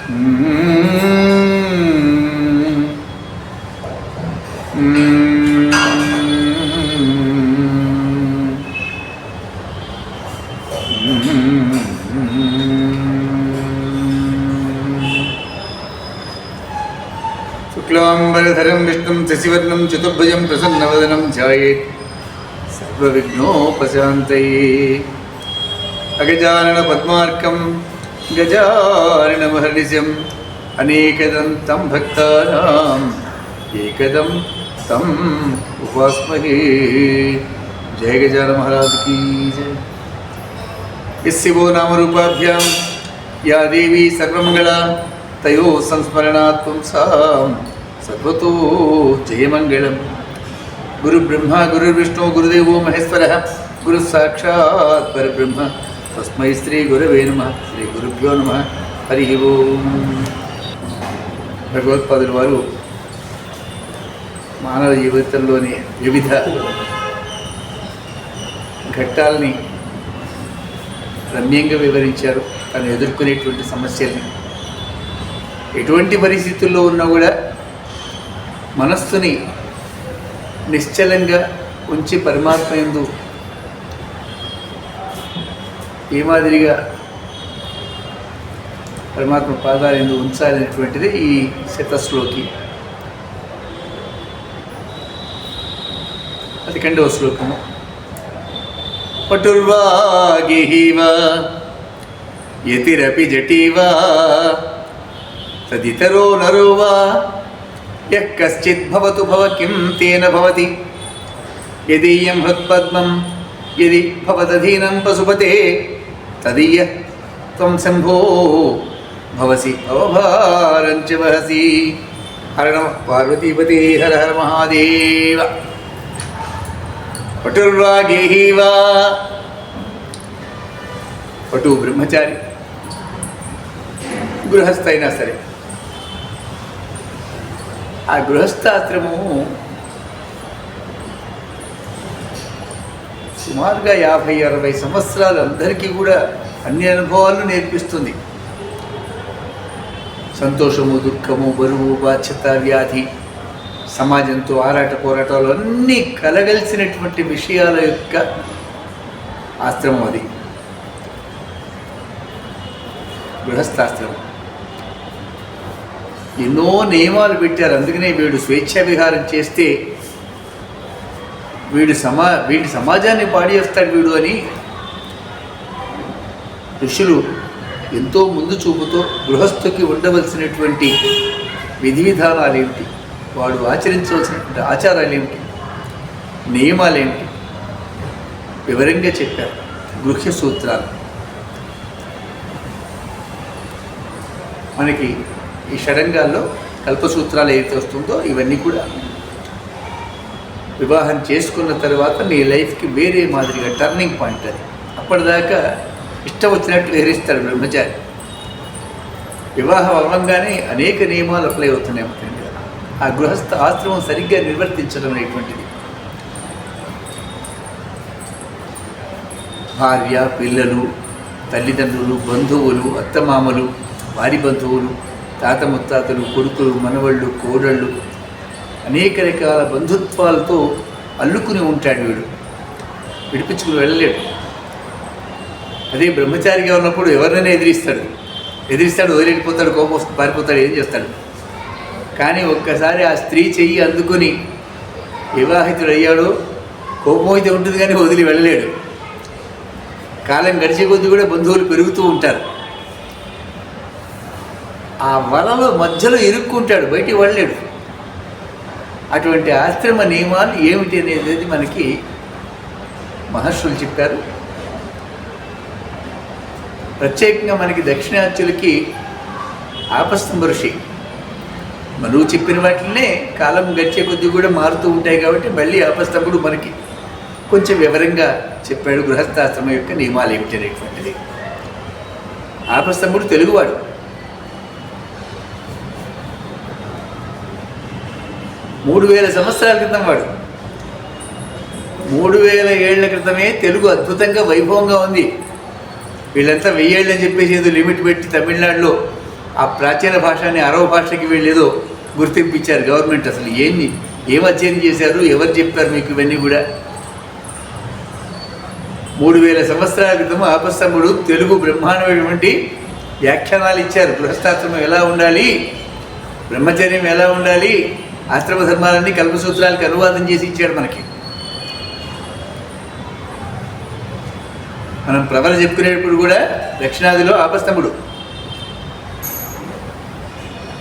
శుక్లాంబరధరం విష్ణుం శశివర్ణం చతుర్భుజం ప్రసన్నవదనం ధ్యాయేత్ సర్వవిఘ్నోపశాంతయే. అగజానన పద్మార్కం గజాననమహర్నిశం అనేకదంతం భక్తానాం ఏకదం తం ఉపాస్మహే. జయ గజానన మహారాజ్ కీ జయ. యస్యో నామరూపాభ్యాం యా దేవీ సర్వమంగళా తయో సంస్మరణాత్ పుంసాం సర్వతో జయమంగళం. గురు బ్రహ్మ గురు విష్ణు గురుదేవో మహేశ్వర గురు సాక్షాత్ పరబ్రహ్మ తస్మై శ్రీ గురవే నమః. శ్రీ గురుభ్యో నమః. హరి ఓం. భగవత్పాదుల వారు మానవ జీవితంలోని వివిధ ఘట్టాలని రమ్యంగా వివరించారు. తను ఎదుర్కొనేటువంటి సమస్యల్ని, ఎటువంటి పరిస్థితుల్లో ఉన్నా కూడా మనస్సుని నిశ్చలంగా ఉంచి పరమాత్మ యందు ఏ మాదిరిగా పరమాత్మ పాదాల యందు ఉంచాలనేటువంటిది ఈ శతశ్లోకి 11వ శ్లోకము. పటుర్వాగిహివ యతిరపి జటీవా తదితరో నరో వా యః కశ్చిద్ భవతు భవ కిం తేన భవతి యదీయం హృత్పద్మం యది భవదధీనం పశుపతే తదీయః త్వం శంభో భవసి భవభారం చ వహసి. హర నమః పార్వతీపతే. హర హర మహాదేవ. పటుర్వాగేహీవా, పటు బ్రహ్మచారి, గృహస్థ అయినా సరే ఆ గృహస్థాశ్రమము సుమారుగా 50-60 సంవత్సరాలు అందరికీ కూడా అన్ని అనుభవాలను నేర్పిస్తుంది. సంతోషము, దుఃఖము, బరువు, బాధ్యత, వ్యాధి, సమాజంతో ఆరాట పోరాటాలు అన్నీ కలగలిసినటువంటి విషయాల యొక్క ఆశ్రమం అది గృహస్థాశ్రమం. ఎన్నో నియమాలు పెట్టారు. అందుకనే వీడు స్వేచ్ఛా విహారం చేస్తే వీడి సమాజాన్ని పాడేస్తాడు వీడు అని ఋషులు ఎంతో ముందు చూపుతో గృహస్థుకి ఉండవలసినటువంటి విధి విధానాలు ఏమిటి, వాడు ఆచరించవలసినటువంటి ఆచారాలు ఏమిటి, నియమాలు ఏమిటి వివరంగా చెప్పారు. గృహ్య సూత్రాలు మనకి ఈ షడంగాల్లో కల్పసూత్రాలు ఏదైతే వస్తుందో ఇవన్నీ కూడా వివాహం చేసుకున్న తర్వాత నీ లైఫ్కి వేరే మాదిరిగా టర్నింగ్ పాయింట్ అది. అప్పటిదాకా ఇష్టం వచ్చినట్లు విహరిస్తాడు బ్రహ్మచారి. వివాహం అవ్వగానే అనేక నియమాలు అప్లై అవుతున్నాయి అన్నమాట. ఆ గృహస్థ ఆశ్రమం సరిగ్గా నిర్వర్తించడం అనేటువంటిది. భార్య, పిల్లలు, తల్లిదండ్రులు, బంధువులు, అత్తమామలు, వారి బంధువులు, తాత ముత్తాతలు, కొడుకులు, మనవళ్ళు, కోడళ్ళు, అనేక రకాల బంధుత్వాలతో అల్లుకుని ఉంటాడు వీడు. విడిపించుకుని వెళ్ళలేడు. అదే బ్రహ్మచారిగా ఉన్నప్పుడు ఎవరినైనా ఎదిరిస్తాడు, వదిలేడిపోతాడు, కోపం వస్తుంది, పారిపోతాడు, ఏం చేస్తాడు. కానీ ఒక్కసారి ఆ స్త్రీ చెయ్యి అందుకుని వివాహితుడు అయ్యాడో కోపం అయితే ఉంటుంది కానీ వదిలి వెళ్ళలేడు. కాలం గడిచే కొద్దీ కూడా బంధువులు పెరుగుతూ ఉంటారు. ఆ వలలో మధ్యలో ఇరుక్కుంటాడు, బయటికి వెళ్ళలేడు. అటువంటి ఆశ్రమ నియమాలు ఏమిటి అనేది మనకి మహర్షులు చెప్పారు. ప్రత్యేకంగా మనకి దక్షిణాత్యులకి ఆపస్తంభ ఋషి మనువు చెప్పిన వాటినే కాలం గడిచే కొద్దీ కూడా మారుతూ ఉంటాయి కాబట్టి మళ్ళీ ఆపస్తంభుడు మనకి కొంచెం వివరంగా చెప్పాడు గృహస్థాశ్రమం యొక్క నియమాలు ఏమిటి అనేటువంటిది. ఆపస్తంభుడు తెలుగువాడు. మూడు 3000 సంవత్సరాల క్రితం వాడు. 3000 ఏళ్ల క్రితమే తెలుగు అద్భుతంగా వైభవంగా ఉంది. వీళ్ళంతా 1000 ఏళ్ళు అని చెప్పేసి ఏదో లిమిట్ పెట్టి తమిళనాడులో ఆ ప్రాచీన భాషని అరవ భాషకి వెళ్ళేదో గుర్తింపించారు గవర్నమెంట్. అసలు ఏం అధ్యయనం చేశారు, ఎవరు చెప్పారు మీకు ఇవన్నీ కూడా? 3000 సంవత్సరాల క్రితం ఆపస్తంభుడు తెలుగు బ్రహ్మాండమైనటువంటి వ్యాఖ్యానాలు ఇచ్చారు. గృహస్థాశ్రమం ఎలా ఉండాలి, బ్రహ్మచర్యం ఎలా ఉండాలి, ఆశ్రమ ధర్మాలన్నీ కల్పసూత్రాలకు అనువాదం చేసి ఇచ్చాడు మనకి. మనం ప్రబల చెప్పుకునేటప్పుడు కూడా దక్షిణాదిలో ఆపస్తంభుడు,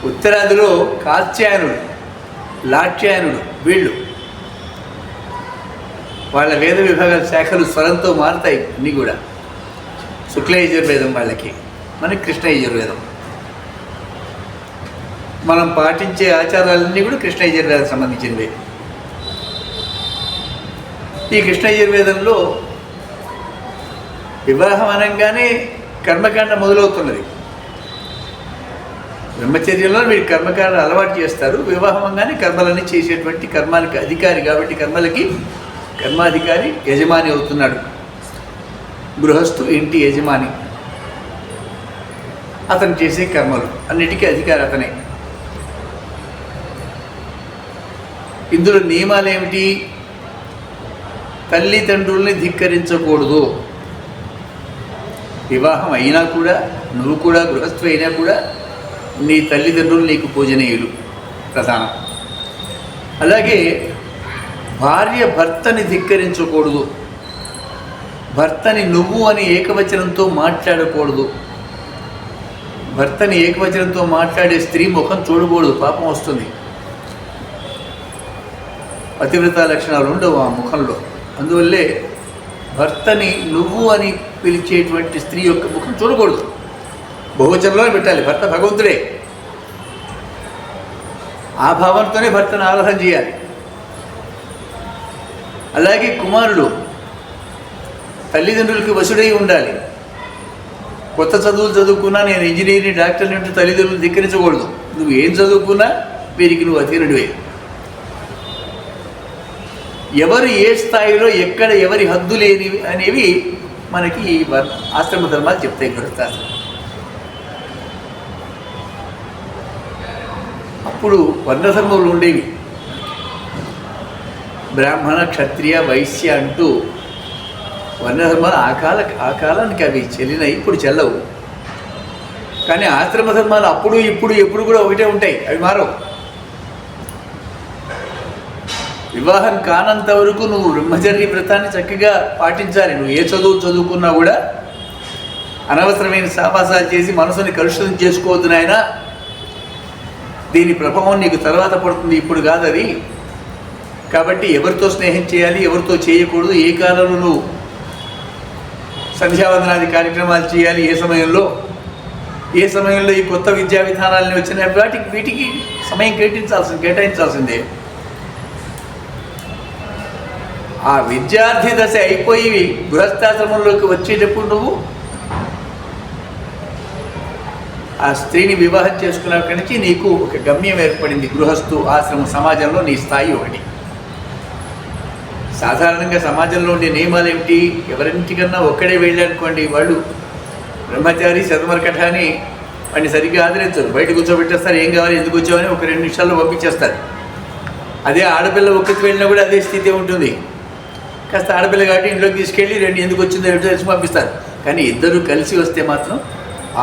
ఉత్తరాదిలో కాత్యాయనుడు, లాట్యాయనుడు, వీళ్ళు వాళ్ళ వేద విభాగాల శాఖలు స్వరంతో మారుతాయి అన్నీ కూడా. శుక్ల యజుర్వేదం వాళ్ళకి, మనకి కృష్ణ యజుర్వేదం. మనం పాటించే ఆచారాలన్నీ కూడా కృష్ణ యజుర్వేదం సంబంధించినవే. ఈ కృష్ణ యజుర్వేదంలో వివాహం అనగానే కర్మకాండ మొదలవుతున్నది. బ్రహ్మచర్యంలో మీరు కర్మకాండ అలవాటు చేస్తారు. వివాహం అనగానే కర్మలన్నీ చేసేటువంటి కర్మానికి అధికారి కాబట్టి కర్మలకి కర్మాధికారి యజమాని అవుతున్నాడు. గృహస్థు ఇంటి యజమాని, అతను చేసే కర్మలు అన్నిటికీ అధికారి అతనే. ఇందులో నియమాలు ఏమిటి? తల్లిదండ్రుల్ని ధిక్కరించకూడదు. వివాహం అయినా కూడా, నువ్వు కూడా గృహస్థు అయినా కూడా నీ తల్లిదండ్రులు నీకు పూజనీయులు ప్రధానం. అలాగే భార్య భర్తని ధిక్కరించకూడదు. భర్తని నువ్వు అని ఏకవచనంతో మాట్లాడకూడదు. భర్తని ఏకవచనంతో మాట్లాడే స్త్రీ ముఖం చూడకూడదు, పాపం వస్తుంది. పతివ్రత లక్షణాలు ఉండవు ఆ ముఖంలో. అందువల్లే భర్తని నువ్వు అని పిలిచేటువంటి స్త్రీ యొక్క ముఖం చూడకూడదు, బహువచనంలోనే పెట్టాలి. భర్త భగవంతుడే, ఆ భావంతోనే భర్తను ఆరాధన చేయాలి. అలాగే కుమారుడు తల్లిదండ్రులకి వశుడై ఉండాలి. కొత్త చదువులు చదువుకున్నా, నేను ఇంజనీరింగ్ డాక్టర్ని అంటూ తల్లిదండ్రులు ధిక్కరించకూడదు. నువ్వు ఏం చదువుకున్నా వీరికి నువ్వు అధీనుడివే. ఎవరు ఏ స్థాయిలో ఎక్కడ ఎవరి హద్దు లేని అనేవి మనకి ఆశ్రమ ధర్మాలు చెప్తాయి. గృహస్థాశ్రమం అప్పుడు వర్ణధర్మములు ఉండేవి. బ్రాహ్మణ, క్షత్రియ, వైశ్య అంటూ వర్ణధర్మాలు ఆ కాలానికి అవి చెల్లినాయి, ఇప్పుడు చెల్లవు. కానీ ఆశ్రమ ధర్మాలు అప్పుడు ఇప్పుడు ఎప్పుడు కూడా ఒకటే ఉంటాయి, అవి మారవు. వివాహం కానంత వరకు నువ్వు బ్రహ్మచర్య వ్రతాన్ని చక్కగా పాటించాలి. నువ్వు ఏ చదువు చదువుకున్నా కూడా అనవసరమైన సావాసాలు చేసి మనసుని కలుషితం చేసుకోవద్దు నాయనా. దీని ప్రభావం నీకు తర్వాత పడుతుంది, ఇప్పుడు కాదు అది. కాబట్టి ఎవరితో స్నేహం చేయాలి, ఎవరితో చేయకూడదు, ఏ కాలంలో నువ్వు సంధ్యావందనాది కార్యక్రమాలు చేయాలి, ఏ సమయంలో ఈ కొత్త విద్యా విధానాలని వచ్చిన వీటికి సమయం కేటాయించాల్సిందే. ఆ విద్యార్థి దశ అయిపోయి గృహస్థాశ్రమంలోకి వచ్చేటప్పుడు నువ్వు ఆ స్త్రీని వివాహం చేసుకున్నప్పటి నుంచి నీకు ఒక గమ్యం ఏర్పడింది. గృహస్థు ఆశ్రమ సమాజంలో నీ స్థాయి ఒకటి. సాధారణంగా సమాజంలో ఉండే నియమాలు ఏమిటి? ఎవరింటికన్నా ఒక్కడే వెళ్ళానుకోండి, వాళ్ళు బ్రహ్మచారి శతమరకఠ అని వాడిని సరిగ్గా ఆదరించరు. బయట కూర్చోబెట్టేస్తారు, ఏం కావాలి, ఎందుకు వచ్చామని ఒక 2 నిమిషాల్లో పంపించేస్తారు. అదే ఆడపిల్ల ఒక్కరికి వెళ్ళినా కూడా అదే స్థితి ఉంటుంది. కాస్త ఆడపిల్ల కాబట్టి ఇంట్లోకి తీసుకెళ్ళి 2 ఎందుకు వచ్చిందో ఎటు తెలిసి పంపిస్తారు. కానీ ఇద్దరు కలిసి వస్తే మాత్రం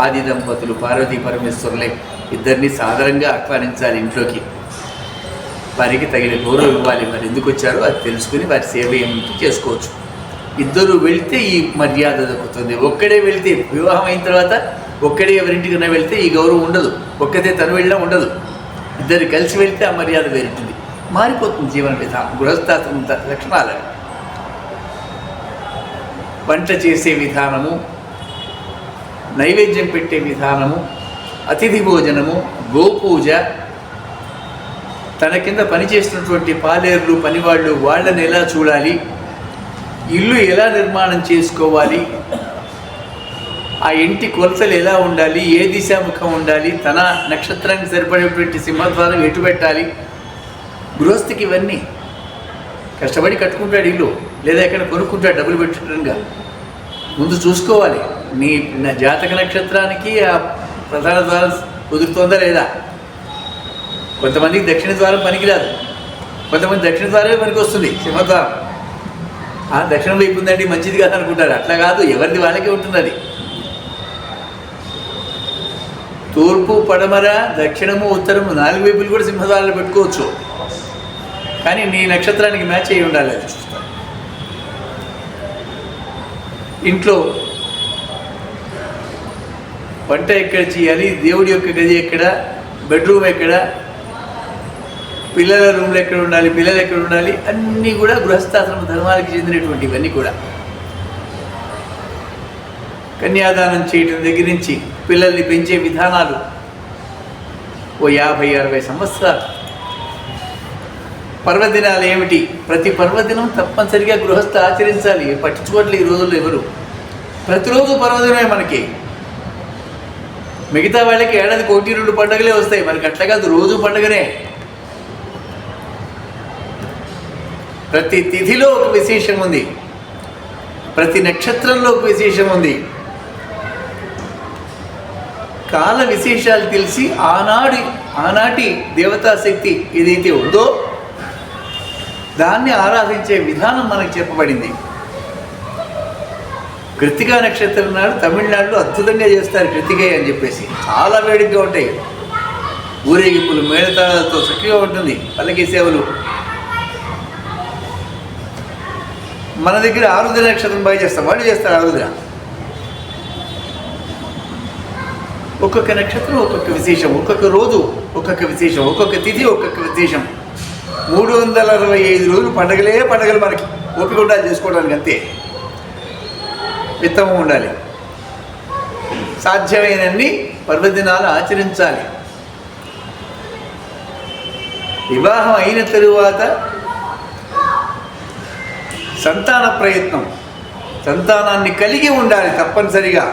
ఆది దంపతులు పార్వతీ పరమేశ్వరులే, ఇద్దరిని సాదరంగా ఆహ్వానించాలి ఇంట్లోకి. వారికి తగిన గౌరవం ఇవ్వాలి. మరి ఎందుకు వచ్చారో అది తెలుసుకుని వారి సేవ ఏమిటి చేసుకోవచ్చు. ఇద్దరు వెళ్తే ఈ మర్యాద దక్కుతుంది. ఒక్కడే వెళ్తే, వివాహం అయిన తర్వాత ఒక్కడే ఎవరింటికన్నా వెళ్తే ఈ గౌరవం ఉండదు. ఒక్కతే తను వెళ్ళినా ఉండదు. ఇద్దరు కలిసి వెళ్తే ఆ మర్యాద వేరుంటుంది. మారిపోతుంది జీవన విధానం. గృహస్థాశ్రమ లక్షణాలు: వంట చేసే విధానము, నైవేద్యం పెట్టే విధానము, అతిథి భోజనము, గోపూజ, తన కింద పనిచేస్తున్నటువంటి పాలేర్లు, పనివాళ్ళు, వాళ్ళని ఎలా చూడాలి, ఇల్లు ఎలా నిర్మాణం చేసుకోవాలి, ఆ ఇంటి కొలతలు ఎలా ఉండాలి, ఏ దిశాముఖం ఉండాలి, తన నక్షత్రానికి సరిపడేటువంటి సింహద్వారం ఎటు పెట్టాలి. గృహస్థికి ఇవన్నీ కష్టపడి కట్టుకుంటాడు ఇల్లు, లేదా ఎక్కడ కొనుక్కుంటాడు డబ్బులు పెట్టడంగా. ముందు చూసుకోవాలి, నీ జాతక నక్షత్రానికి ఆ ప్రధాన ద్వారం కుదురుతుందా లేదా? కొంతమందికి దక్షిణ ద్వారం పనికిరాదు, కొంతమంది దక్షిణ ద్వారమే పనికి వస్తుంది, సింహద్వారం. దక్షిణం వైపు ఉందండి మంచిది కాదు అనుకుంటారు. అట్లా కాదు, ఎవరిది వాళ్ళకే ఉంటుంది అది. తూర్పు, పడమర, దక్షిణము, ఉత్తరము 4 వైపులు కూడా సింహద్వారాలు పెట్టుకోవచ్చు. కానీ నీ నక్షత్రానికి మ్యాచ్ అయ్యి ఉండాలి. అది చూస్తాను. ఇంట్లో వంట ఎక్కడ చేయాలి, దేవుడి యొక్క గది ఎక్కడ, బెడ్రూమ్ ఎక్కడ, పిల్లల రూమ్లు ఎక్కడ ఉండాలి, పిల్లలు ఎక్కడ ఉండాలి, అన్నీ కూడా గృహస్థాశ్రమ ధర్మాలకు చెందినటువంటివన్నీ కూడా. కన్యాదానం చేయటం దగ్గర నుంచి పిల్లల్ని పెంచే విధానాలు ఓ 50-60 సంవత్సరాలు. పర్వదినాలు ఏమిటి? ప్రతి పర్వదినం తప్పనిసరిగా గృహస్థ ఆచరించాలి. పట్టించుకోవట్లేదు ఈ రోజుల్లో ఎవరు. ప్రతిరోజు పర్వదినమే మనకి. మిగతా వాళ్ళకి ఏడాదికి 1-2 పండుగలే వస్తాయి, మనకి అట్లా కాదు, రోజు పండుగనే. ప్రతి తిథిలో ఒక విశేషం ఉంది, ప్రతి నక్షత్రంలో ఒక విశేషం ఉంది. కాల విశేషాలు తెలిసి ఆనాటి దేవతాశక్తి ఏదైతే ఉందో దాన్ని ఆరాధించే విధానం మనకు చెప్పబడింది. కృత్తికా నక్షత్రం నాడు తమిళనాడులో అద్భుతంగా చేస్తారు కృత్తికై అని చెప్పేసి. చాలా వేడిగా ఉంటాయి, ఊరేగింపులు మేళతాళాలతో చక్కగా ఉంటుంది, పల్లకి సేవలు. మన దగ్గర ఆరుద్ర నక్షత్రం బాగా చేస్తాం, వాళ్ళు చేస్తారు ఆరుద్ర. ఒక్కొక్క నక్షత్రం ఒక్కొక్క విశేషం, ఒక్కొక్క రోజు ఒక్కొక్క విశేషం, ఒక్కొక్క తిథి ఒక్కొక్క విశేషం. 365 రోజులు పండగలే పండగలు. మనకి ఓపిక ఉండాలి చేసుకోవడానికి, అంతే. విత్తమం ఉండాలి. సాధ్యమైనన్ని పర్వదినాలు ఆచరించాలి. వివాహం అయిన తరువాత సంతాన ప్రయత్నం, సంతానాన్ని కలిగి ఉండాలి తప్పనిసరిగా.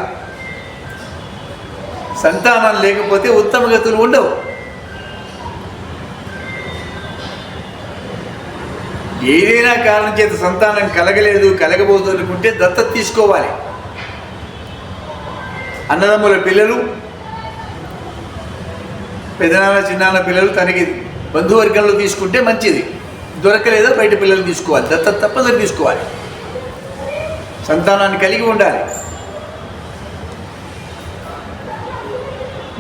సంతానం లేకపోతే ఉత్తమ గతులు ఉండవు. ఏదైనా కారణం చేత సంతానం కలగలేదు, కలగబోదు అనుకుంటే దత్తత తీసుకోవాలి. అన్నదమ్ముల పిల్లలు, పెదనాన్న చిన్నాన్న పిల్లలు తనకి బంధువర్గంలో తీసుకుంటే మంచిది. దొరకలేదో బయట పిల్లలు తీసుకోవాలి. దత్తత తప్పనిసరి తీసుకోవాలి. సంతానాన్ని కలిగి ఉండాలి.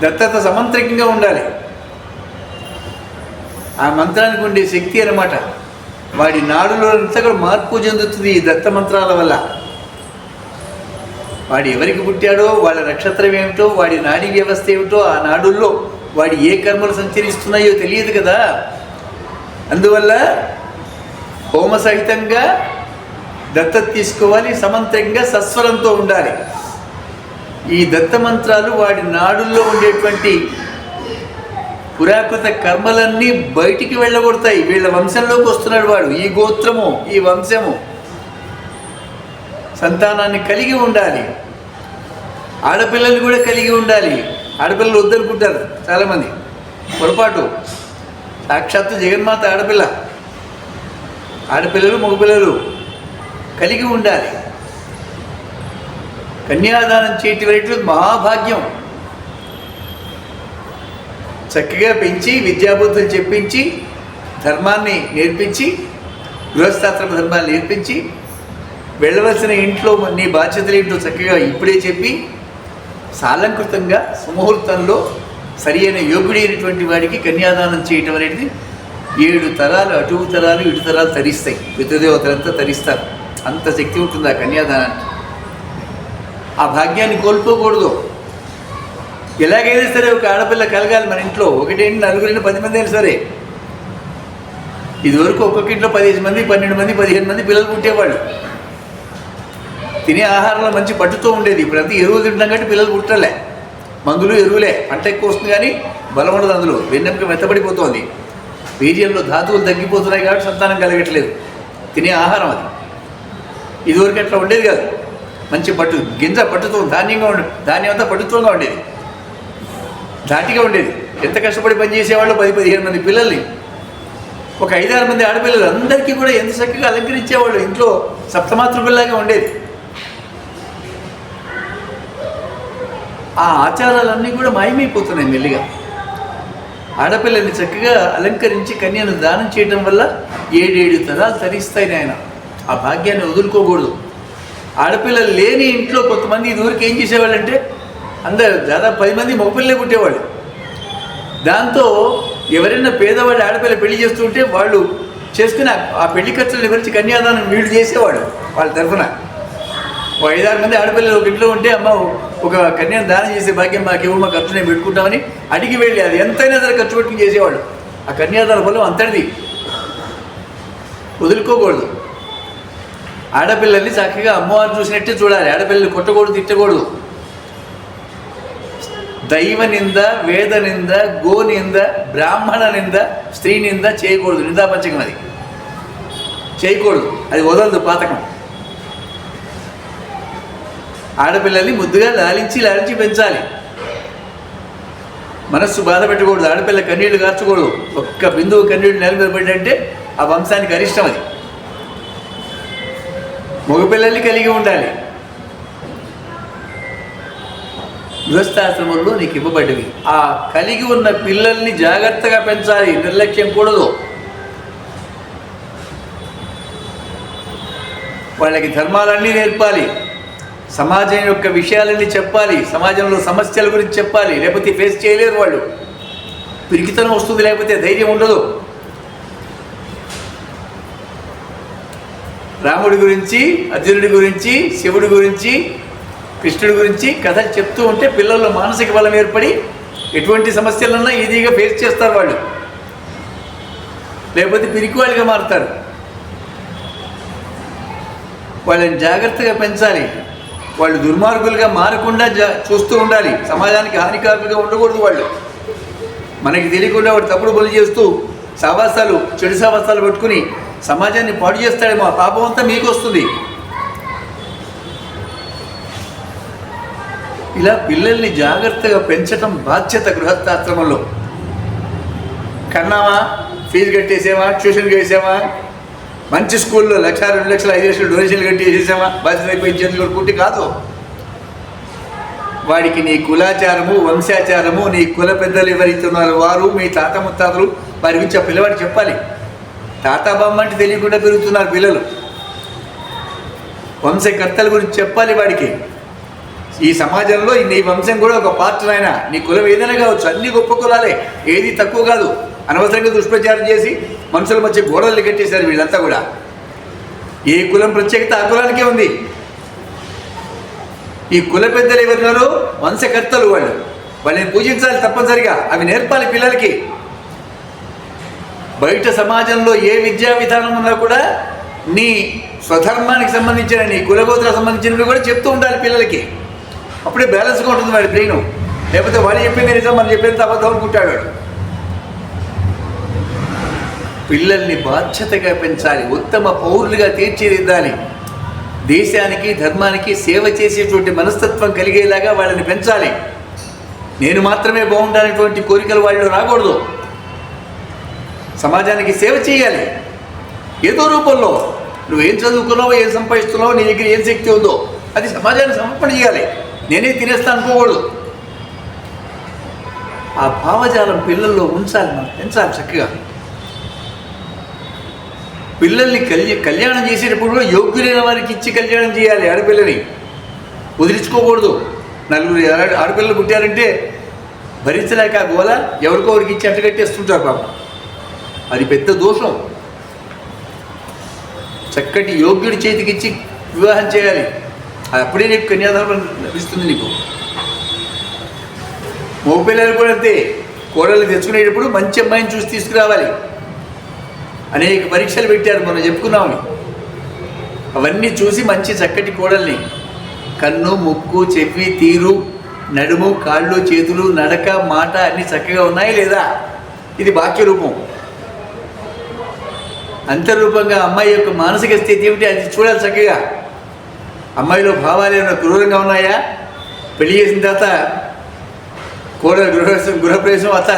దత్తత సమంత్రికంగా ఉండాలి. ఆ మంత్రానికి ఉండే శక్తి అన్నమాట. వాడి నాడులో అంతా కూడా మార్పు చెందుతుంది ఈ దత్త మంత్రాల వల్ల. వాడు ఎవరికి పుట్టాడో, వాళ్ళ నక్షత్రం ఏమిటో, వాడి నాడీ వ్యవస్థ ఏమిటో, ఆ నాడుల్లో వాడి ఏ కర్మలు సంచరిస్తున్నాయో తెలియదు కదా. అందువల్ల హోమ సహితంగా దత్తత తీసుకోవాలి. సమంత్రంగా సస్వరంతో ఉండాలి. ఈ దత్త మంత్రాలు వాడి నాడుల్లో ఉండేటువంటి పురాకృత కర్మలన్నీ బయటికి వెళ్ళగొడతాయి. వీళ్ళ వంశంలోకి వస్తున్నాడు వాడు, ఈ గోత్రము, ఈ వంశము. సంతానాన్ని కలిగి ఉండాలి. ఆడపిల్లల్ని కూడా కలిగి ఉండాలి. ఆడపిల్లలు వద్దనుకుంటారు చాలామంది, పొరపాటు. సాక్షాత్తు జగన్మాత ఆడపిల్ల. ఆడపిల్లలు మగపిల్లలు కలిగి ఉండాలి. కన్యాదానం చేయటం మహాభాగ్యం. చక్కగా పెంచి విద్యాబుద్ధులు చెప్పించి ధర్మాన్ని నేర్పించి గృహస్థాశ్రమ ధర్మాన్ని నేర్పించి వెళ్ళవలసిన ఇంట్లో నీ బాధ్యతలు ఏంటో చక్కగా ఇప్పుడే చెప్పి సాలంకృతంగా సుముహూర్తంలో సరి అయిన యోగుడి అయినటువంటి వాడికి కన్యాదానం చేయటం అనేది 7 తరాలు అటు తరాలు ఇటు తరాలు తరిస్తాయి. పితృదేవతలంతా తరిస్తారు. అంత శక్తి ఉంటుంది ఆ కన్యాదానానికి. ఆ భాగ్యాన్ని కోల్పోకూడదు. ఎలాగైనా సరే ఒక ఆడపిల్ల కలగాలి మన ఇంట్లో. 1 నలుగురైనా 10 మంది అయినా సరే. ఇదివరకు ఒక్కొక్క ఇంట్లో 15 మంది 12 మంది 15 మంది పిల్లలు పుట్టేవాళ్ళు. తినే ఆహారంలో మంచి పట్టుతో ఉండేది. ఇప్పుడంతా ఎరువులు తింటాం కాబట్టి పిల్లలు పుట్టలే. మందులు ఎరువులే. పంట ఎక్కువ వస్తుంది కానీ బలం ఉండదు. అందులో వెన్నెముక మెత్తబడిపోతుంది. వీర్యంలో ధాతువులు తగ్గిపోతున్నాయి కాబట్టి సంతానం కలగట్లేదు. తినే ఆహారం అది. ఇదివరకు అట్లా ఉండేది కాదు. మంచి పట్టు, గింజ పట్టుతో ధాన్యంగా ఉండేది. ధాన్యం అంతా పట్టుత్వంగా ఉండేది, ధాటిగా ఉండేది. ఎంత కష్టపడి పనిచేసేవాళ్ళు 10-15 మంది పిల్లల్ని, ఒక 5-6 మంది ఆడపిల్లలు అందరికీ కూడా ఎంత చక్కగా అలంకరించేవాళ్ళు. ఇంట్లో సప్తమాతృకుల్లాగా ఉండేది. ఆ ఆచారాలన్నీ కూడా మాయమైపోతున్నాయి మెల్లిగా. ఆడపిల్లని చక్కగా అలంకరించి కన్యను దానం చేయడం వల్ల 7 తరాలు తరిస్తాయి నాయన. ఆ భాగ్యాన్ని వదులుకోకూడదు. ఆడపిల్లలు లేని ఇంట్లో కొంతమంది ఇదివరకు ఏం చేసేవాళ్ళంటే అందరు దాదాపు 10 మంది మగపిల్లలే పుట్టేవాళ్ళు. దాంతో ఎవరైనా పేదవాళ్ళు ఆడపిల్ల పెళ్లి చేస్తుంటే వాళ్ళు చేసుకుని ఆ పెళ్లి ఖర్చులను వివరించి కన్యాదానం వీళ్ళు చేసేవాడు వాళ్ళ తరఫున. 5-6 మంది ఆడపిల్లలు ఒక ఇంట్లో ఉంటే అమ్మ ఒక కన్యాను దానం చేసే భాగ్యం మాకేమో మా ఖర్చు నేను పెట్టుకుంటామని అడిగి వెళ్ళి అది ఎంతైనా సరే ఖర్చు పెట్టుకుని చేసేవాడు. ఆ కన్యాదాన ఫలం అంతటిది. వదులుకోకూడదు. ఆడపిల్లల్ని చక్కగా అమ్మవారు చూసినట్టే చూడాలి. ఆడపిల్లల్ని కొట్టకూడదు, తిట్టకూడదు. దైవ నింద, వేద నింద, గో నింద, బ్రాహ్మణ నింద, స్త్రీ నింద చేయకూడదు. నిందాపంచకం అది చేయకూడదు. అది వదలదు పాతకం. ఆడపిల్లల్ని ముద్దుగా లాలించి పెంచాలి. మనస్సు బాధ పెట్టకూడదు. ఆడపిల్ల కన్నీళ్లు కార్చకూడదు. ఒక్క బిందువు కన్నీళ్లు నేల మీద పడ్డంటే ఆ వంశానికి అరిష్టం అది. మగపిల్లల్ని కలిగి ఉండాలి. గృహస్థాశ్రమంలో నీకు ఇవ్వబడ్డవి. ఆ కలిగి ఉన్న పిల్లల్ని జాగ్రత్తగా పెంచాలి. నిర్లక్ష్యం కూడదు. వాళ్ళకి ధర్మాలన్నీ నేర్పాలి. సమాజం యొక్క విషయాలన్నీ చెప్పాలి. సమాజంలో సమస్యల గురించి చెప్పాలి. లేకపోతే ఫేస్ చేయలేరు వాళ్ళు. పిరికితనం వస్తుంది, లేకపోతే ధైర్యం ఉండదు. రాముడి గురించి, అర్జునుడి గురించి, శివుడి గురించి, కృష్ణుడి గురించి కథలు చెప్తూ ఉంటే పిల్లల్లో మానసిక బలం ఏర్పడి ఎటువంటి సమస్యలన్నా ఈజీగా ఫేస్ చేస్తారు వాళ్ళు. లేకపోతే పిరికి వాళ్ళుగా మారుతారు. వాళ్ళని జాగ్రత్తగా పెంచాలి. వాళ్ళు దుర్మార్గులుగా మారకుండా చూస్తూ ఉండాలి. సమాజానికి హానికారులుగా ఉండకూడదు వాళ్ళు. మనకి తెలియకుండా వాడు తప్పుడు పనులు చేస్తూ సావాసాలు, చెడు సావాసాలు పెట్టుకుని సమాజాన్ని పాడు చేస్తాడేమో. ఆ పాపం అంతా మీకు వస్తుంది. ఇలా పిల్లల్ని జాగ్రత్తగా పెంచటం బాధ్యత గృహస్థాశ్రమంలో. కన్నామా, ఫీజు కట్టేసామా, ట్యూషన్కి వేసామా, మంచి స్కూల్లో 1,00,000, 2,00,000, 5,00,000 డొనేషన్లు కట్టి వేసేసామా, బాధ్యత అయిపోయి చేతులు కొట్టుకుంటే కాదు. వాడికి నీ కులాచారము, వంశాచారము, నీ కుల పెద్దలు ఎవరైతున్నారో వారు, మీ తాత ముత్తాతలు, వారి గురించి ఆ పిల్లవాడికి చెప్పాలి. తాత బామ్మ అంటే తెలియకుండా పెరుగుతున్నారు పిల్లలు. వంశకర్తల గురించి చెప్పాలి వాడికి. ఈ సమాజంలో నీ వంశం కూడా ఒక పాత్ర. ఆయన నీ కులం ఏదైనా కావచ్చు, అన్ని గొప్ప కులాలే, ఏది తక్కువ కాదు. అనవసరంగా దుష్ప్రచారం చేసి మనుషుల మధ్య గోడలు కట్టేశారు వీళ్ళంతా కూడా. ఏ కులం ప్రత్యేకత ఆ కులానికే ఉంది. ఈ కుల పెద్దలు ఎవరున్నారో వంశకర్తలు వాళ్ళు. వాళ్ళని పూజించాలి తప్పనిసరిగా. అవి నేర్పాలి పిల్లలకి. బయట సమాజంలో ఏ విద్యా విధానం ఉన్నా కూడా నీ స్వధర్మానికి సంబంధించిన, నీ కులగోత్రకు సంబంధించినవి కూడా చెప్తూ ఉండాలి పిల్లలకి. అప్పుడే బ్యాలెన్స్గా ఉంటుంది వాడి బ్రెయిన్. లేకపోతే వాడు చెప్పింది నిజం, మనం చెప్పేంత అబద్ధం అనుకుంటాడు వాడు. పిల్లల్ని బాధ్యతగా పెంచాలి. ఉత్తమ పౌరులుగా తీర్చిదిద్దాలి. దేశానికి, ధర్మానికి సేవ చేసేటువంటి మనస్తత్వం కలిగేలాగా వాళ్ళని పెంచాలి. నేను మాత్రమే బాగుండాలనేటువంటి కోరికలు వాళ్ళు రాకూడదు. సమాజానికి సేవ చేయాలి. ఏదో రూపంలో నువ్వేం చదువుకున్నావో, ఏం సంపాదిస్తున్నావో, నీ దగ్గర ఏం శక్తి ఉందో అది సమాజానికి సమర్పణ చేయాలి. నేనే తినేస్తా అనుకోకూడదు. ఆ భావజాలం పిల్లల్లో ఉంచాలి, మనం పెంచాలి చక్కగా. పిల్లల్ని కళ్యాణం చేసేటప్పుడు కూడా యోగ్యులైన వారికి ఇచ్చి కళ్యాణం చేయాలి. ఆడపిల్లని వదిలించుకోకూడదు. 4 ఆడపిల్లలు పుట్టారంటే భరించలేక ఆ గోల ఎవరికొవరికి ఇచ్చి అంటగట్టేస్తుంటారు పాపం. అది పెద్ద దోషం. చక్కటి యోగ్యుడి చేతికి ఇచ్చి వివాహం చేయాలి. అప్పుడే నీకు కన్యాదానం లభిస్తుంది. నీకు మగపిల్లలు కూడా అంతే. కోడలు తెచ్చుకునేటప్పుడు మంచి అమ్మాయిని చూసి తీసుకురావాలి. అనేక పరీక్షలు పెట్టారు, మనం చెప్పుకున్నామని. అవన్నీ చూసి మంచి చక్కటి కోడల్ని, కన్ను, ముక్కు, చెవి, తీరు, నడుము, కాళ్ళు, చేతులు, నడక, మాట అన్నీ చక్కగా ఉన్నాయి లేదా, ఇది బాక్య రూపం. అంతరూపంగా అమ్మాయి యొక్క మానసిక స్థితి ఏమిటి అది చూడాలి చక్కగా. అమ్మాయిలో భావాలు ఏమైనా క్రూరంగా ఉన్నాయా, పెళ్లి చేసిన తర్వాత గృహప్రవేశం అత్త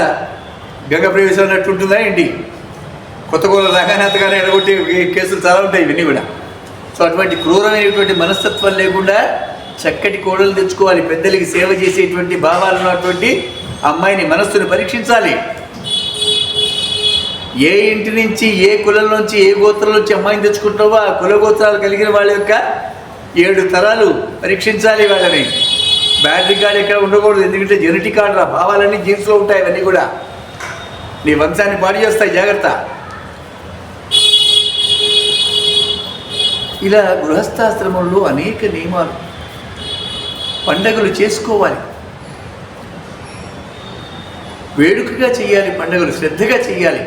గంగ ప్రవేశం అన్నట్టు ఉంటుందా ఏంటి? కొత్త కోళ్ళ రాగానే అత్తగానే ఎడగొట్టే కేసులు చాలా ఉంటాయి ఇవన్నీ కూడా. సో అటువంటి క్రూరమైనటువంటి మనస్తత్వం లేకుండా చక్కటి కోడలు తెచ్చుకోవాలి. పెద్దలకి సేవ చేసేటువంటి భావాలు ఉన్నటువంటి అమ్మాయిని మనస్సును పరీక్షించాలి. ఏ ఇంటి నుంచి, ఏ కులం నుంచి, ఏ గోత్రం నుంచి అమ్మాయిని తెచ్చుకుంటావో ఆ కుల గోత్రాలు కలిగిన వాళ్ళ యొక్క 7 తరాలు పరీక్షించాలి. వాళ్ళని బ్యాటరీ కార్డు ఎక్కడ ఉండకూడదు. ఎందుకంటే జెనెటిక్ కార్డు రా, భావాలన్నీ జీన్స్లో ఉంటాయి. అవన్నీ కూడా నీ వంశాన్ని పాడు చేస్తాయి. జాగ్రత్త. ఇలా గృహస్థాశ్రమంలో అనేక నియమాలు. పండగలు చేసుకోవాలి, వేడుకగా చేయాలి, పండగలు శ్రద్ధగా చేయాలి.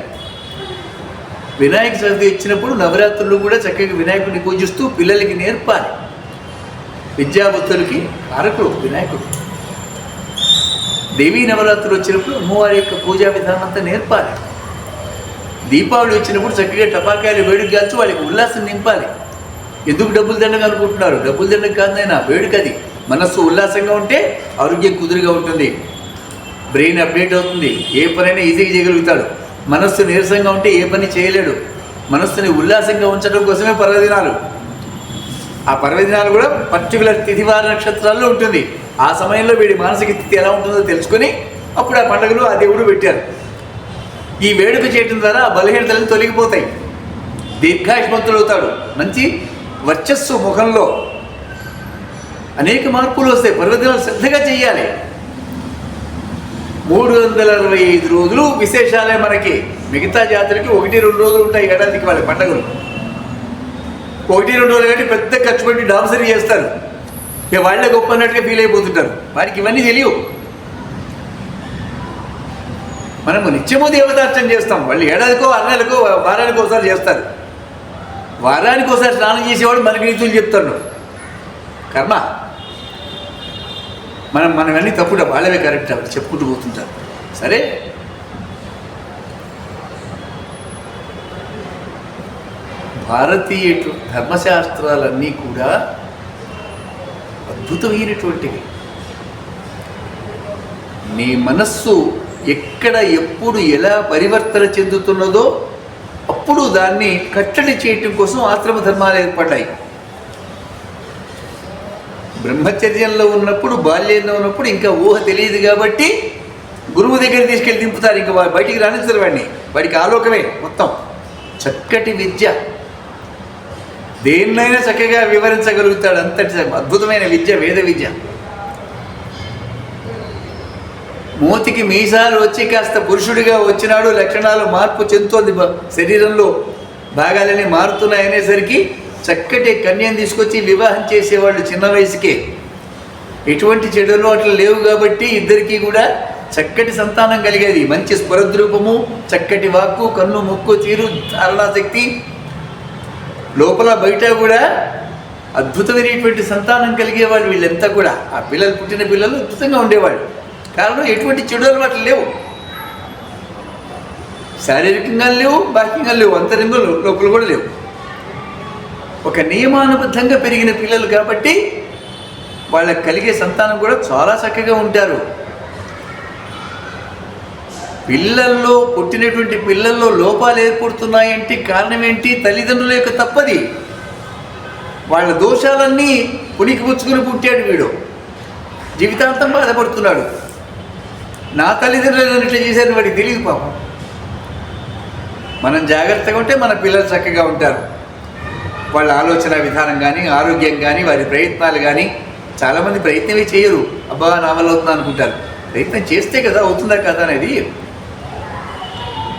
వినాయక చవితి వచ్చినప్పుడు నవరాత్రులు కూడా చక్కగా వినాయకుడిని పూజిస్తూ పిల్లలకి నేర్పాలి. విద్యాబుద్ధులకి కారకుడు వినాయకుడు. దేవీ నవరాత్రులు వచ్చినప్పుడు అమ్మవారి యొక్క పూజా విధానం అంతా నేర్పాలి. దీపావళి వచ్చినప్పుడు చక్కగా టపాకాయలు వేడుక కాల్చి వాళ్ళకి ఉల్లాసం నింపాలి. ఎందుకు డబ్బులు దండగా అనుకుంటున్నారు? డబ్బులు దండగ కాదైనా వేడుక అది. మనస్సు ఉల్లాసంగా ఉంటే ఆరోగ్యం కుదురుగా ఉంటుంది, బ్రెయిన్ అప్డేట్ అవుతుంది, ఏ పనైనా ఈజీగా చేయగలుగుతాడు. మనస్సు నీరసంగా ఉంటే ఏ పని చేయలేడు. మనస్సుని ఉల్లాసంగా ఉంచడం కోసమే పర్వదినాలు. ఆ పర్వదినాలు కూడా పర్టికులర్ తిథివార నక్షత్రాల్లో ఉంటుంది. ఆ సమయంలో వీడి మానసిక స్థితి ఎలా ఉంటుందో తెలుసుకొని అప్పుడు ఆ పండుగలు ఆ దేవుడు పెట్టారు. ఈ వేడుక చేయడం ద్వారా ఆ బలహీనతలను తొలగిపోతాయి. దీర్ఘాయుష్మంతులు అవుతాడు. మంచి వర్చస్సు ముఖంలో అనేక మార్పులు వస్తాయి. పర్వదినాలు శ్రద్ధగా చేయాలి. 365 రోజులు విశేషాలే మనకి. మిగతా జాతులకి 1-2 రోజులు ఉంటాయి ఏడాదికి వాళ్ళ పండుగలు. 1-2 రోజులు కంటే పెద్ద ఖర్చు పెట్టి డాన్సరీ చేస్తారు. ఇక వాళ్ళే గొప్ప అన్నట్టుగా ఫీల్ అయిపోతుంటారు. వారికి ఇవన్నీ తెలియవు. మనము నిత్యము దేవతార్చన చేస్తాం. వాళ్ళు ఏడాదికో 6 నెలలకో వారానికి ఒకసారి చేస్తారు. వారానికి ఒకసారి స్నానం చేసేవాడు మనకి నీతులు చెప్తాడు. కర్మ. మనమన్నీ తప్పుడు, వాళ్ళవే కరెక్ట్. అవి చెప్పుకుంటూ పోతుంటారు. సరే, భారతీయ ధర్మశాస్త్రాలన్నీ కూడా అద్భుతమైనటువంటివి. నీ మనస్సు ఎక్కడ ఎప్పుడు ఎలా పరివర్తన చెందుతున్నదో అప్పుడు దాన్ని కట్టడి చేయటం కోసం ఆశ్రమ ధర్మాలు ఏర్పడ్డాయి. బ్రహ్మచర్యంలో ఉన్నప్పుడు, బాల్యంలో ఉన్నప్పుడు ఇంకా ఊహ తెలియదు కాబట్టి గురువు దగ్గర తీసుకెళ్ళి దింపుతారు. ఇంకా బయటికి రాణించరు వాడిని. వాడికి ఆలోకమే మొత్తం. చక్కటి విద్య, దేన్నైనా చక్కగా వివరించగలుగుతాడు. అంతటి అద్భుతమైన విద్య వేద విద్య. మూతికి మీసాలు వచ్చి కాస్త పురుషుడిగా వచ్చినాడు, లక్షణాలు మార్పు చెందుతోంది, శరీరంలో భాగాలన్నీ మారుతున్నాయనేసరికి చక్కటి కన్యను తీసుకొచ్చి వివాహం చేసేవాళ్ళు చిన్న వయసుకే. ఎటువంటి చెడులు అట్లా లేవు కాబట్టి ఇద్దరికీ కూడా చక్కటి సంతానం కలిగేది. మంచి స్వరద్రూపము, చక్కటి వాక్కు, కన్ను, ముక్కు, తీరు, ధారణాశక్తి, లోపల బయట కూడా అద్భుతమైనటువంటి సంతానం కలిగేవాళ్ళు వీళ్ళంతా కూడా. ఆ పిల్లలు, పుట్టిన పిల్లలు అద్భుతంగా ఉండేవాళ్ళు. కారణం ఎటువంటి చెడు అలవాట్లు లేవు. శారీరకంగా లేవు, బాహ్యంగా లేవు, అంతరంగం లోపల కూడా లేవు. ఒక నియమానుబద్ధంగా పెరిగిన పిల్లలు కాబట్టి వాళ్ళకి కలిగే సంతానం కూడా చాలా చక్కగా ఉంటారు. పిల్లల్లో, పుట్టినటువంటి పిల్లల్లో లోపాలు ఏర్పడుతున్నాయంటే కారణం ఏంటి? తల్లిదండ్రుల యొక్క తప్పది. వాళ్ళ దోషాలన్నీ పుణికిపుచ్చుకుని పుట్టాడు వీడు. జీవితాంతం బాధపడుతున్నాడు. నా తల్లిదండ్రులు ఇట్లా చేశారని వాడికి తెలియదు పాపం. మనం జాగ్రత్తగా ఉంటే మన పిల్లలు చక్కగా ఉంటారు. వాళ్ళ ఆలోచన విధానం కానీ, ఆరోగ్యం కానీ, వారి ప్రయత్నాలు కానీ. చాలామంది ప్రయత్నమే చేయరు. అబ్బా నా వల్ల అవుతుందా అనుకుంటారు. ప్రయత్నం చేస్తే కదా అవుతుందా కదా అనేది.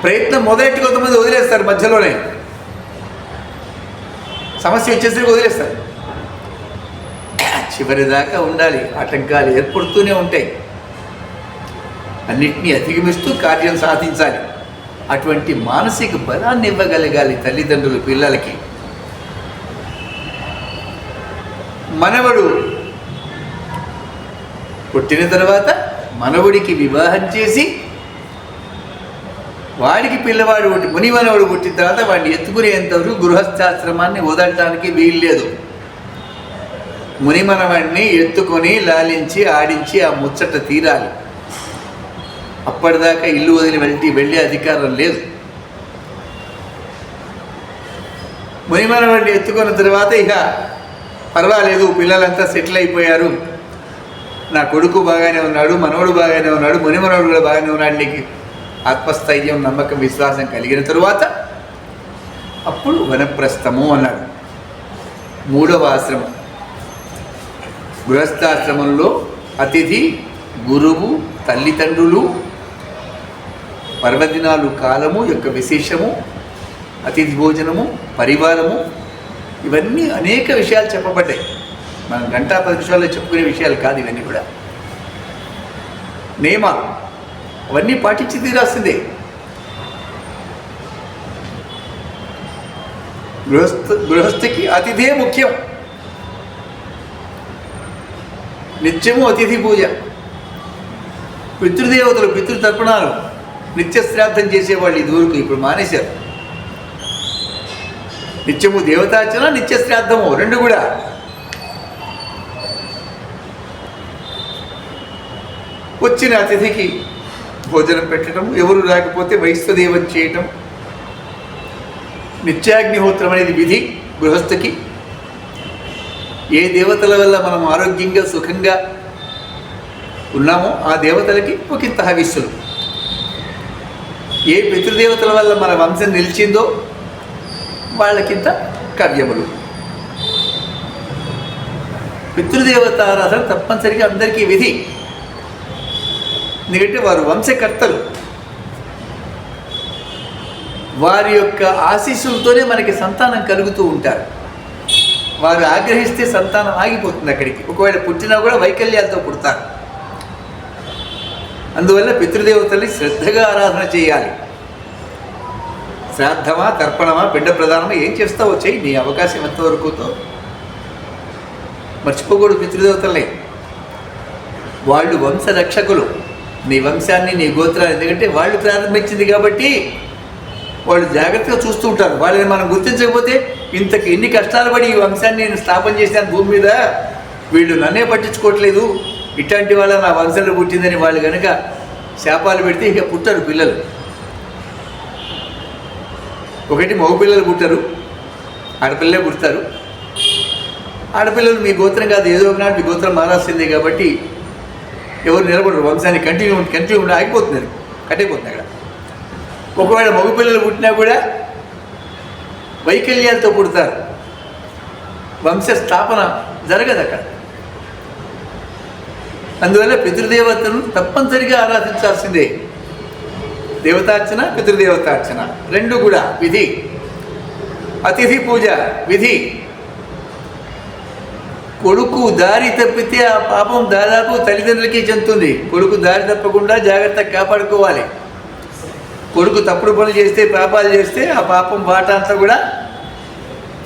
ప్రయత్నం మొదలెట్టి కొంతమంది వదిలేస్తారు, మధ్యలోనే సమస్య వచ్చేసరికి వదిలేస్తారు. చివరిదాకా ఉండాలి. ఆటంకాలు ఏర్పడుతూనే ఉంటాయి. అన్నిటినీ అధిగమిస్తూ కార్యం సాధించాలి. అటువంటి మానసిక బలాన్ని ఇవ్వగలగాలి తల్లిదండ్రులు పిల్లలకి. మనవడు పుట్టిన తర్వాత మనవుడికి వివాహం చేసి వాడికి పిల్లవాడు మునిమనవుడు పుట్టిన తర్వాత వాడిని ఎత్తుకునేంతవరకు గృహస్థాశ్రమాన్ని వదలటానికి వీల్లేదు. మునిమనవాడిని ఎత్తుకొని లాలించి ఆడించి ఆ ముచ్చట తీరాలి. అప్పటిదాకా ఇల్లు వదిలి వెళ్ళే అధికారం లేదు. మునిమనవాడిని ఎత్తుకున్న తర్వాత ఇక పర్వాలేదు, పిల్లలంతా సెటిల్ అయిపోయారు, నా కొడుకు బాగానే ఉన్నాడు, మనవడు బాగానే ఉన్నాడు, మునిమనవడు కూడా బాగానే ఉన్నాడు, నీకు ఆత్మస్థైర్యం, నమ్మకం, విశ్వాసం కలిగిన తరువాత అప్పుడు వనప్రస్థము అన్నాడు. 3వ ఆశ్రమం. గృహస్థాశ్రమంలో అతిథి, గురువు, తల్లిదండ్రులు, పర్వదినాలు, కాలము యొక్క విశేషము, అతిథి భోజనము, పరివారము, ఇవన్నీ అనేక విషయాలు చెప్పబడ్డాయి. మనం 1-10 నిమిషాల్లో చెప్పుకునే విషయాలు కాదు ఇవన్నీ కూడా. నియమాలు అవన్నీ పాటించి తీరాల్సిందే. గృహస్థికి అతిథే ముఖ్యం. నిత్యము అతిథి పూజ, పితృదేవతలు, పితృతర్పణాలు, నిత్య శ్రాద్ధం చేసేవాళ్ళు ఇదివరకు, ఇప్పుడు మానేశారు. నిత్యము దేవతార్చన, నిత్య శ్రాద్ధము, 2 కూడా. వచ్చిన అతిథికి భోజనం పెట్టడం, ఎవరు రాకపోతే వైశ్వదేవం చేయటం, నిత్యాగ్నిహోత్రం అనేది విధి గృహస్థకి. ఏ దేవతల వల్ల మనం ఆరోగ్యంగా సుఖంగా ఉన్నామో ఆ దేవతలకి ఒకంత హవిస్సులు. ఏ పితృదేవతల వల్ల మన వంశం నిలిచిందో వాళ్ళకింత కవ్యములు. పితృదేవతారాధన తప్పనిసరిగా అందరికీ విధి. ఎందుకంటే వారు వంశకర్తలు. వారి యొక్క ఆశీస్సులతోనే మనకి సంతానం కలుగుతూ ఉంటారు. వారు ఆగ్రహిస్తే సంతానం ఆగిపోతుంది అక్కడికి. ఒకవేళ పుట్టినా కూడా వైకల్యాలతో పుడతారు. అందువల్ల పితృదేవతల్ని శ్రద్ధగా ఆరాధన చేయాలి. శ్రాద్ధమా, తర్పణమా, బిడ్డ ప్రధానమా, ఏం చేస్తావో చెయ్యి, నీ అవకాశం ఎంతవరకుతో. మర్చిపోకూడదు పితృదేవతల్ని. వాళ్ళు వంశరక్షకులు. నీ వంశాన్ని, నీ గోత్రాన్ని, ఎందుకంటే వాళ్ళు ప్రారంభించింది కాబట్టి వాళ్ళు జాగ్రత్తగా చూస్తూ ఉంటారు. వాళ్ళని మనం గుర్తించకపోతే ఇంతకు ఎన్ని కష్టాలు పడి ఈ వంశాన్ని నేను స్థాపన చేశాను భూమి మీద, వీళ్ళు నన్నే పట్టించుకోవట్లేదు, ఇట్లాంటి వాళ్ళ నా వంశంలో పుట్టిందని వాళ్ళు కనుక శాపాలు పెడితే ఇక పుట్టరు పిల్లలు. ఒకటి మగపిల్లలు పుట్టరు, ఆడపిల్లలే పుడతారు. ఆడపిల్లలు మీ గోత్రం కాదు, ఏదో ఒకనాడు మీ గోత్రం మారాల్సిందే కాబట్టి ఎవరు నిలబడరు. వంశాన్ని కంటిన్యూ ఆగిపోతుంది, కట్టయిపోతుంది అక్కడ. ఒకవేళ మగపిల్లలు పుట్టినా కూడా వైకల్యాలతో పుడతారు, వంశ స్థాపన జరగదు అక్కడ. అందువల్ల పితృదేవతను తప్పనిసరిగా ఆరాధించాల్సిందే. దేవతార్చన, పితృదేవతార్చన 2 కూడా విధి. అతిథి పూజ విధి. కొడుకు దారి తప్పితే ఆ పాపం దాదాపు తల్లిదండ్రులకి చెందుతుంది. కొడుకు దారి తప్పకుండా జాగ్రత్తగా కాపాడుకోవాలి. కొడుకు తప్పుడు పనులు చేస్తే, పాపాలు చేస్తే ఆ పాపం బాట అంతా కూడా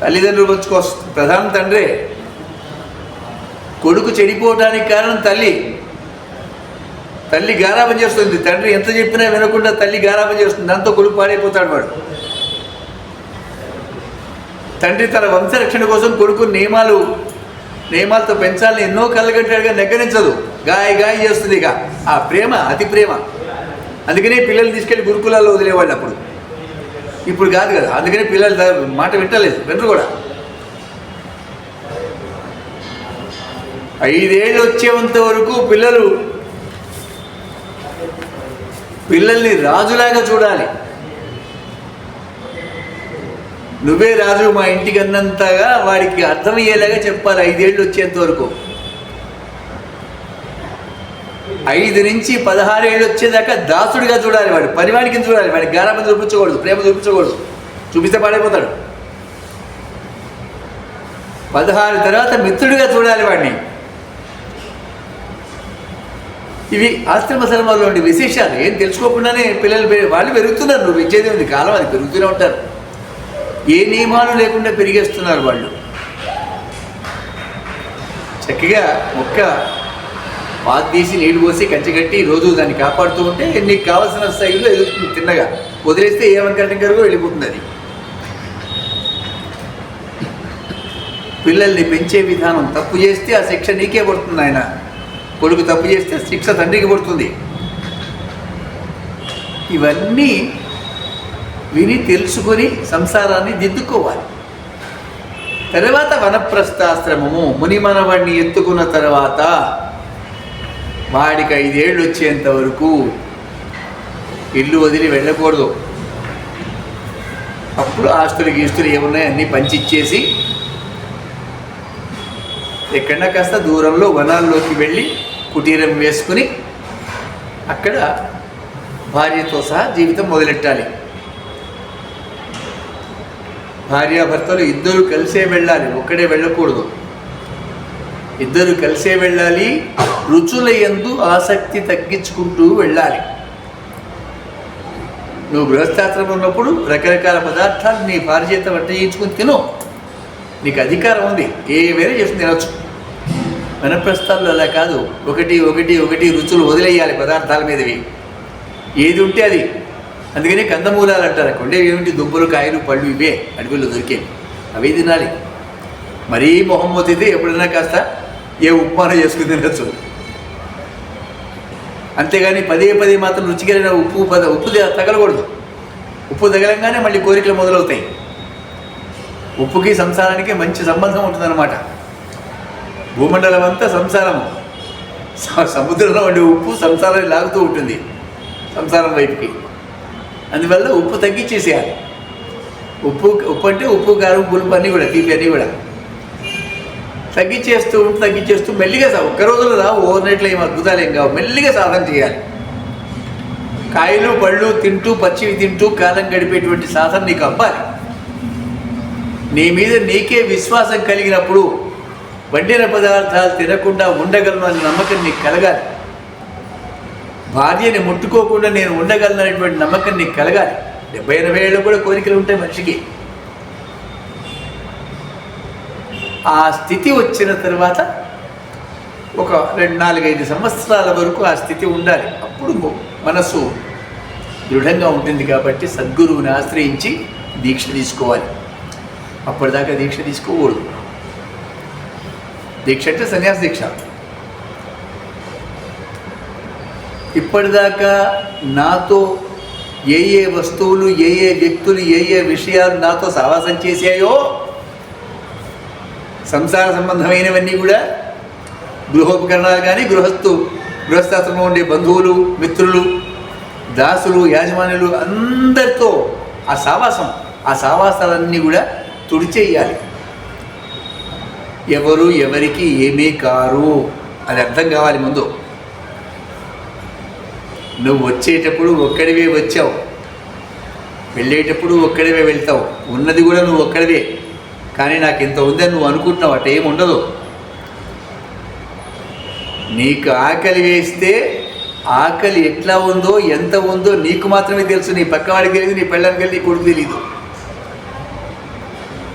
తల్లిదండ్రులు వచ్చుకొస్తుంది. ప్రధాన తండ్రే. కొడుకు చెడిపోవడానికి కారణం తల్లి. తల్లి గారాబం చేస్తుంది. తండ్రి ఎంత చెప్పినా వినకుండా తల్లి గారాబం చేస్తుంది. దాంతో కొడుకు పాడైపోతాడు వాడు. తండ్రి తన వంశరక్షణ కోసం కొడుకు నియమాలతో పెంచాలని ఎన్నో కళ్ళగంటాడుగా నెగ్గరించదు. గాయ చేస్తుంది. ఇక ఆ ప్రేమ అతి ప్రేమ. అందుకనే పిల్లల్ని తీసుకెళ్ళి గురుకులాల్లో వదిలేవాళ్ళు అప్పుడు. ఇప్పుడు కాదు కదా. అందుకనే పిల్లలు మాట వినరు కూడా. 5 ఏళ్ళు వచ్చేంత వరకు పిల్లల్ని రాజులాగా చూడాలి. నువ్వే రాజు మా ఇంటికి అన్నంతగా వాడికి అర్థమయ్యేలాగా చెప్పాలి 5 ఏళ్ళు వచ్చేంత వరకు. 5 నుంచి 16 ఏళ్ళు వచ్చేదాకా దాసుడిగా చూడాలి. వాడు పరివాడికి చూడాలి. వాడికి గారాబం చూపించకూడదు, ప్రేమ చూపించకూడదు. చూపిస్తే పాడైపోతాడు. 16 తర్వాత మిత్రుడిగా చూడాలి వాడిని. ఇవి ఆశ్రమ ధర్మాల్లో ఉండే విశేషాలు. ఏం తెలుసుకోకుండానే పిల్లలు వాళ్ళు పెరుగుతున్నారు. నువ్వు ఇచ్చేది ఉంది, కాలం అది పెరుగుతూనే ఉంటారు. ఏ నియమాలు లేకుండా పెరిగేస్తున్నారు వాళ్ళు. చక్కగా మొక్క పాత తీసి నీళ్లు పోసి కంచిగట్టి రోజు దాన్ని కాపాడుతూ ఉంటే నీకు కావాల్సిన స్థాయిలో ఎదుగుతుంది. తిన్నగా వదిలేస్తే ఏమనుకంటే వెళ్ళిపోతుంది అది. పిల్లల్ని పెంచే విధానం. తప్పు చేస్తే ఆ శిక్ష నీకే పడుతుంది. ఆయన కొడుకు తప్పు చేస్తే శిక్ష తండ్రికి పడుతుంది. ఇవన్నీ విని తెలుసుకొని సంసారాన్ని దిద్దుకోవాలి. తర్వాత వనప్రస్థాశ్రమము. ముని మనవడిని ఎత్తుకున్న తర్వాత వాడికి 5 ఏళ్ళు వచ్చేంత వరకు ఇల్లు వదిలి వెళ్ళకూడదు. అప్పుడు ఆస్తులు గీస్తులు ఏమున్నాయి అన్నీ పంచిచ్చేసి ఎక్కడన్నా కాస్త దూరంలో వనాల్లోకి వెళ్ళి కుటీరం వేసుకుని అక్కడ భార్యతో సహా జీవితం మొదలెట్టాలి. భార్యాభర్తలు ఇద్దరు కలిసే వెళ్ళాలి, ఒక్కడే వెళ్ళకూడదు. ఇద్దరు కలిసే వెళ్ళాలి. రుచుల యందు ఆసక్తి తగ్గించుకుంటూ వెళ్ళాలి. నువ్వు గృహస్థాశ్రమం ఉన్నప్పుడు రకరకాల పదార్థాలు నీ భార్య చేత వంట చేయించుకుని తిను, నీకు అధికారం ఉంది, ఏవైనా చేసుకుని తినొచ్చు. వనప్రస్థాల్లో అలా కాదు, ఒకటి రుచులు వదిలేయాలి పదార్థాల మీదవి, ఏది ఉంటే అది. అందుకని కందమూలాలు అంటారు. కొండేవి ఏమిటి? దుంపలు, కాయలు, పళ్ళు, ఇవే అడవిలో దొరికేవి, అవే తినాలి. మరీ మొహం మోతితే ఎప్పుడైనా కాస్త ఏ ఉప్మాన చేసుకుని తినచ్చు. అంతేగాని పదే మాత్రం రుచికరైన ఉప్పు తగలకూడదు. ఉప్పు తగలంగానే మళ్ళీ కోరికలు మొదలవుతాయి. ఉప్పుకి సంసారానికి మంచి సంబంధం ఉంటుందన్నమాట. భూమండలం అంతా సంసారము. సముద్రంలో ఉండే ఉప్పు సంసారాన్ని లాగుతూ ఉంటుంది సంసారం వైపుకి. అందువల్ల ఉప్పు తగ్గించేసేయాలి. ఉప్పు అంటే ఉప్పు, కారం, పులుపు అన్నీ కూడా, తీపి అన్నీ కూడా తగ్గించేస్తూ మెల్లిగా ఒక్క రోజులో రావు, ఓవర్నైట్లో ఏం అద్భుతాలు ఏం కావు. మెల్లిగా సాధన చేయాలి. కాయలు పళ్ళు తింటూ, పచ్చివి తింటూ కాలం గడిపేటువంటి సాధన నీకు అవ్వాలి. నీ మీద నీకే విశ్వాసం కలిగినప్పుడు వండిన పదార్థాలు తినకుండా ఉండగలను అనే నమ్మకం నీకు కలగాలి. భార్యని ముట్టుకోకుండా నేను ఉండగలను అనేటువంటి నమ్మకం నీకు కలగాలి. 70-80 ఏళ్ళు కూడా కోరికలు ఉంటాయి మనిషికి. ఆ స్థితి వచ్చిన తర్వాత ఒక 2-4-5 సంవత్సరాల వరకు ఆ స్థితి ఉండాలి. అప్పుడు మనసు దృఢంగా ఉంటుంది. కాబట్టి సద్గురువుని ఆశ్రయించి దీక్ష తీసుకోవాలి. అప్పటిదాకా దీక్ష తీసుకోకూడదు. దీక్ష అంటే సన్యాస దీక్ష. ఇప్పటిదాకా నాతో ఏ వస్తువులు, ఏ వ్యక్తులు, ఏ విషయాలు నాతో సహవాసం చేశాయో, సంసార సంబంధమైనవన్నీ కూడా, గృహోపకరణాలు కానీ, గృహస్థాశ్రమంలో ఉండే బంధువులు, మిత్రులు, దాసులు, యాజమానులు అందరితో ఆ సావాసాలన్నీ కూడా తుడిచేయాలి. ఎవరు ఎవరికి ఏమీ కారు అది అర్థం కావాలి ముందు. నువ్వు వచ్చేటప్పుడు ఒక్కడివే వచ్చావు, వెళ్ళేటప్పుడు ఒక్కడివే వెళ్తావు. ఉన్నది కూడా నువ్వు ఒక్కడివే. కానీ నాకు ఇంత ఉందని నువ్వు అనుకుంటున్నావు, అట ఏమి ఉండదు. నీకు ఆకలి వేస్తే ఆకలి ఎట్లా ఉందో, ఎంత ఉందో నీకు మాత్రమే తెలుసు. నీ పక్కవాడికి తెలియదు, నీ పెళ్ళానికి వెళ్ళి నీ కొడుకు తెలియదు.